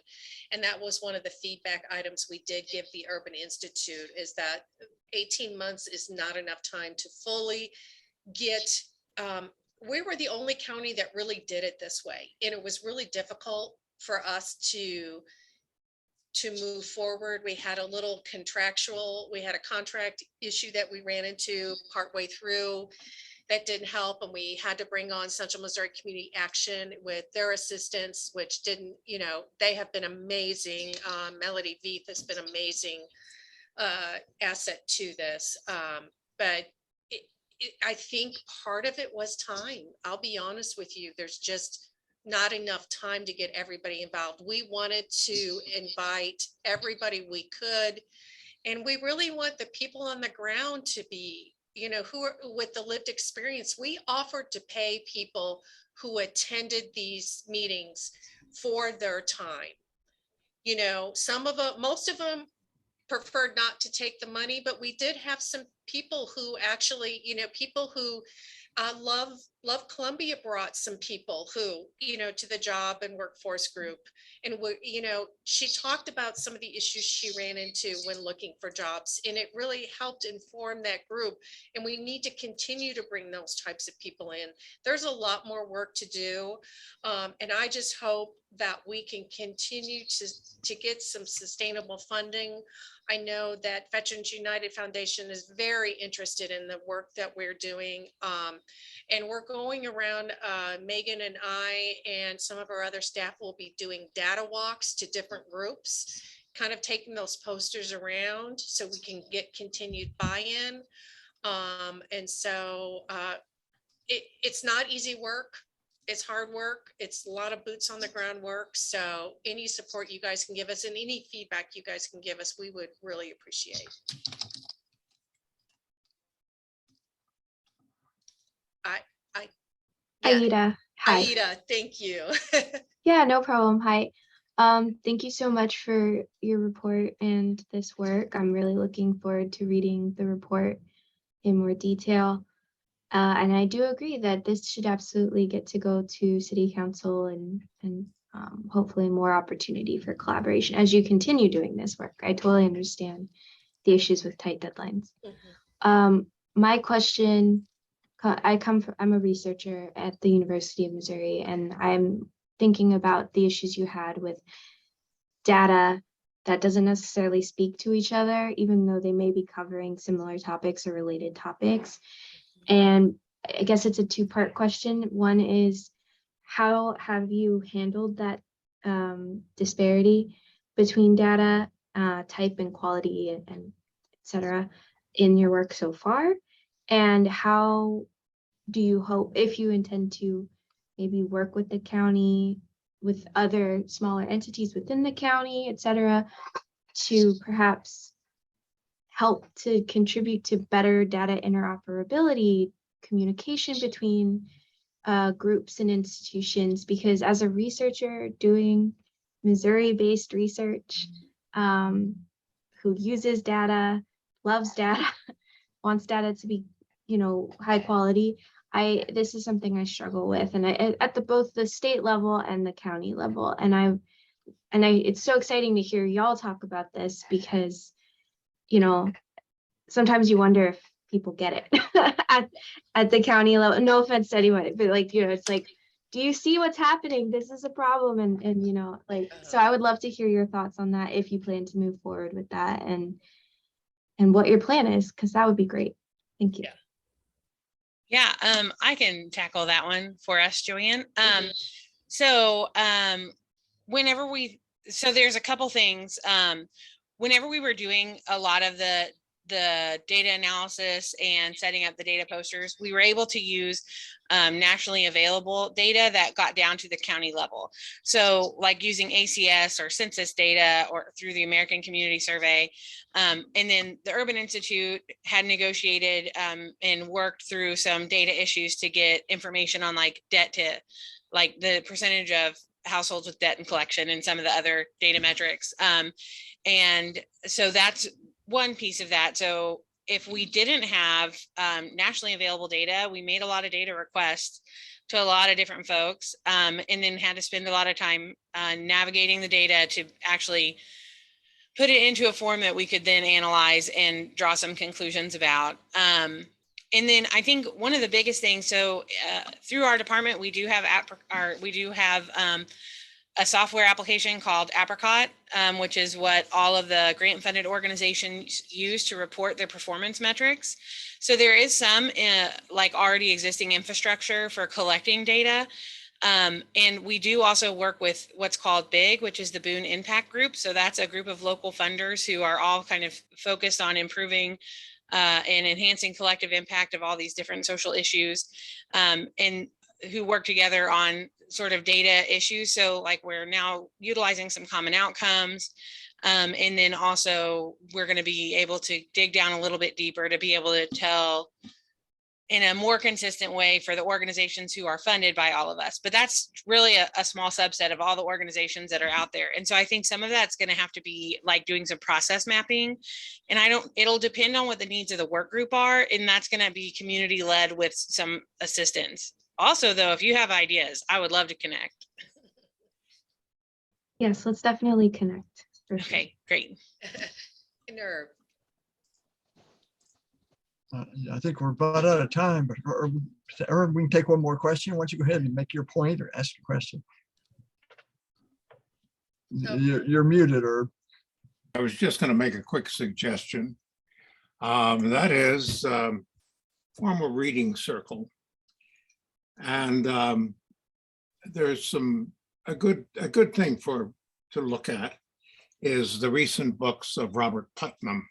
And that was one of the feedback items we did give the Urban Institute, is that 18 months is not enough time to fully get, we were the only county that really did it this way. And it was really difficult for us to move forward. We had a contract issue that we ran into partway through. that didn't help, and we had to bring on Central Missouri Community Action with their assistance, which didn't, they have been amazing. Melody Veith has been amazing asset to this. But I think part of it was time. I'll be honest with you. There's just not enough time to get everybody involved. We wanted to invite everybody we could. And we really want the people on the ground to be, who are with the lived experience. We offered to pay people who attended these meetings for their time. Some of them, most of them preferred not to take the money, but we did have some people who actually, people who love Columbia brought some people who, to the job and workforce group. And she talked about some of the issues she ran into when looking for jobs, and it really helped inform that group. And we need to continue to bring those types of people in. There's a lot more work to do. And I just hope that we can continue to get some sustainable funding. I know that Veterans United Foundation is very interested in the work that we're doing. And we're going around, Megan and I and some of our other staff will be doing data walks to different groups, kind of taking those posters around so we can get continued buy-in. And so it's not easy work. It's hard work. It's a lot of boots on the ground work. So any support you guys can give us and any feedback you guys can give us, we would really appreciate. Yeah. Aida, hi. Aida, thank you. Yeah, no problem. Hi. Thank you so much for your report and this work. I'm really looking forward to reading the report in more detail. And I do agree that this should absolutely get to go to City Council and hopefully more opportunity for collaboration as you continue doing this work. I totally understand the issues with tight deadlines. My question, I'm a researcher at the University of Missouri, and I'm thinking about the issues you had with data that doesn't necessarily speak to each other, even though they may be covering similar topics or related topics. And I guess it's a two-part question. One is, how have you handled that disparity between data type and quality and et cetera in your work so far? And how do you hope, if you intend to maybe work with the county, with other smaller entities within the county, et cetera, to perhaps help to contribute to better data interoperability, communication between groups and institutions? Because as a researcher doing Missouri-based research, who uses data, loves data, wants data to be, high quality, this is something I struggle with, and at both the state level and the county level. And it's so exciting to hear y'all talk about this, because sometimes you wonder if people get it at the county level. No offense to anyone, but it's like, do you see what's happening? This is a problem. And so I would love to hear your thoughts on that, if you plan to move forward with that, and what your plan is, because that would be great. Thank you. Yeah, I can tackle that one for us, Joanne. So there's a couple things. Whenever we were doing a lot of the data analysis and setting up the data posters, we were able to use nationally available data that got down to the county level. So like using ACS or census data or through the American Community Survey. And then the Urban Institute had negotiated and worked through some data issues to get information on debt to the percentage of households with debt and collection and some of the other data metrics. And so that's one piece of that. So if we didn't have nationally available data, we made a lot of data requests to a lot of different folks, and then had to spend a lot of time navigating the data to actually put it into a form that we could then analyze and draw some conclusions about. And then I think one of the biggest things, so through our department, we do have a software application called Apricot, which is what all of the grant funded organizations use to report their performance metrics. So there is some like already existing infrastructure for collecting data. And we do also work with what's called BIG, which is the Boone Impact Group. So that's a group of local funders who are all kind of focused on improving and enhancing collective impact of all these different social issues, and who work together on sort of data issues. So like we're now utilizing some common outcomes. And then also we're going to be able to dig down a little bit deeper to be able to tell in a more consistent way for the organizations who are funded by all of us. But that's really a small subset of all the organizations that are out there. And so I think some of that's going to have to be like doing some process mapping. And it'll depend on what the needs of the work group are. And that's going to be community led with some assistance. Also, though, if you have ideas, I would love to connect. Yes, let's definitely connect. For sure. Okay, great. Nerve. I think we're about out of time, but or we can take one more question. Why don't you go ahead and make your point or ask your question? You're muted, or I was just going to make a quick suggestion. That is form a reading circle. And there's a good thing to look at is the recent books of Robert Putnam,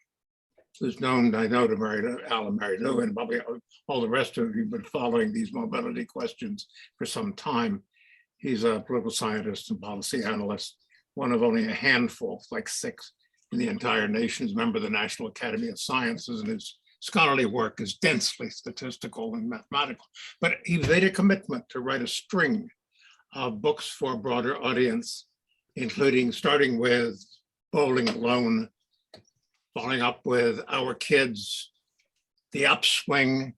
who's known, I know, to Alan Mary Lou, and probably all the rest of you have been following these mobility questions for some time. He's a political scientist and policy analyst, one of only a handful, like 6 in the entire nation, is a member of the National Academy of Sciences, and his scholarly work is densely statistical and mathematical. But he made a commitment to write a string of books for a broader audience, including starting with Bowling Alone, following up with Our Kids, The Upswing,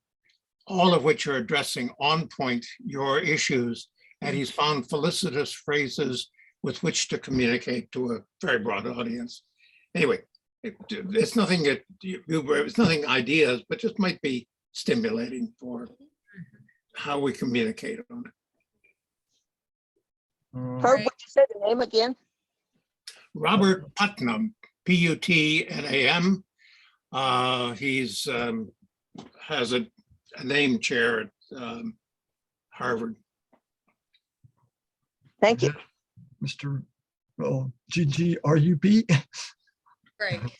all of which are addressing on point your issues. And he's found felicitous phrases with which to communicate to a very broad audience. Anyway, it's nothing it's nothing ideas, but just might be stimulating for how we communicate on it. Herb, would you say the name again? Robert Putnam, P-U-T-N-A-M. He's has a name chair at Harvard. Thank you. Mr. G-G-R-U-B. Greg.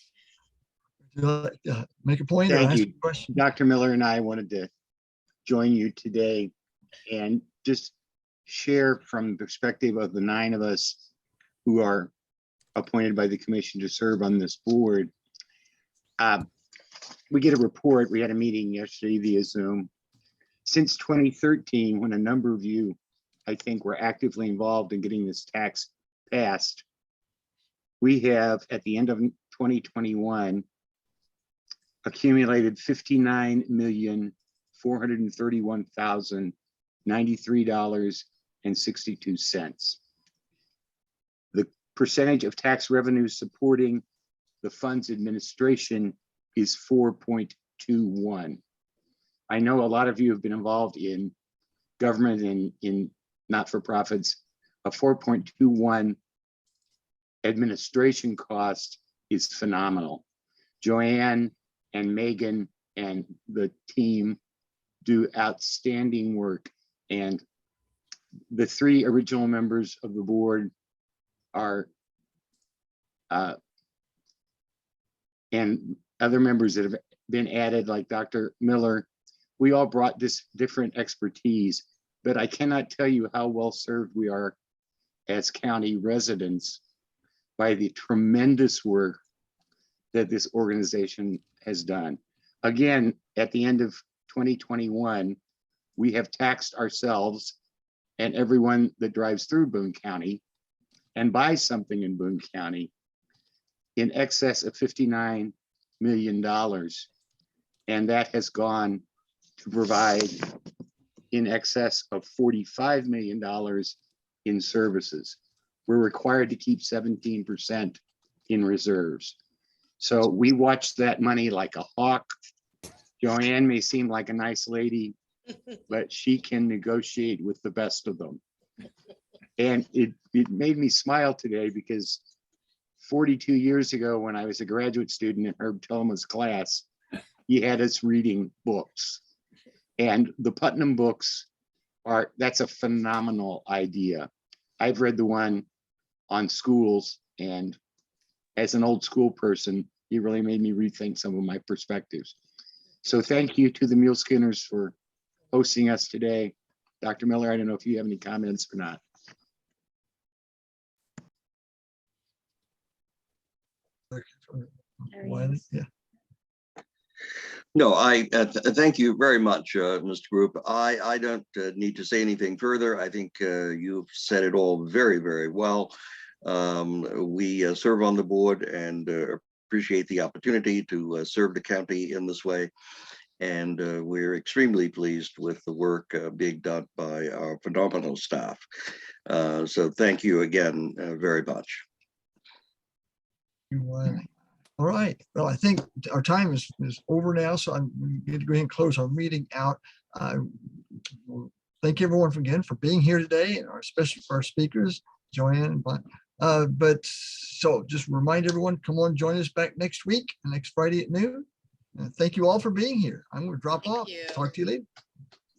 Make a point or Thank ask you. a question. Dr. Miller and I wanted to join you today and just share from the perspective of the 9 of us who are appointed by the commission to serve on this board. We get a report. We had a meeting yesterday via Zoom. Since 2013, when a number of you, I think, were actively involved in getting this tax passed, we have, at the end of 2021, accumulated $59,431,093.62. The percentage of tax revenue supporting the fund's administration is 4.21. I know a lot of you have been involved in government and in not-for-profits. A 4.21 administration cost is phenomenal. Joanne and Megan and the team do outstanding work. And the 3 original members of the board are, and other members that have been added, like Dr. Miller, we all brought this different expertise, but I cannot tell you how well served we are as county residents by the tremendous work that this organization has done. Again, at the end of 2021, we have taxed ourselves and everyone that drives through Boone County and buys something in Boone County in excess of $59 million. And that has gone to provide in excess of $45 million in services. We're required to keep 17% in reserves. So we watch that money like a hawk. Joanne may seem like a nice lady, but she can negotiate with the best of them. And it made me smile today because 42 years ago, when I was a graduate student in Herb Tillman's class, he had us reading books. And the Putnam books that's a phenomenal idea. I've read the one on schools, and as an old school person, it really made me rethink some of my perspectives. So thank you to the Muleskinners for hosting us today. Dr. Miller, I don't know if you have any comments or not. Wiley, yeah. No, thank you very much, Mr. Group. I don't need to say anything further. I think you've said it all very, very well. We serve on the board and appreciate the opportunity to serve the county in this way. And we're extremely pleased with the work being done by our phenomenal staff. So thank you again very much. All right. Well, I think our time is over now, so I'm going to go ahead and close our meeting out. Well, thank you everyone again for being here today, and especially for our speakers, Joanne and Bania. But so just remind everyone, come on, join us back next week, next Friday at noon. Thank you all for being here. I'm going to drop off. you. Talk to you later.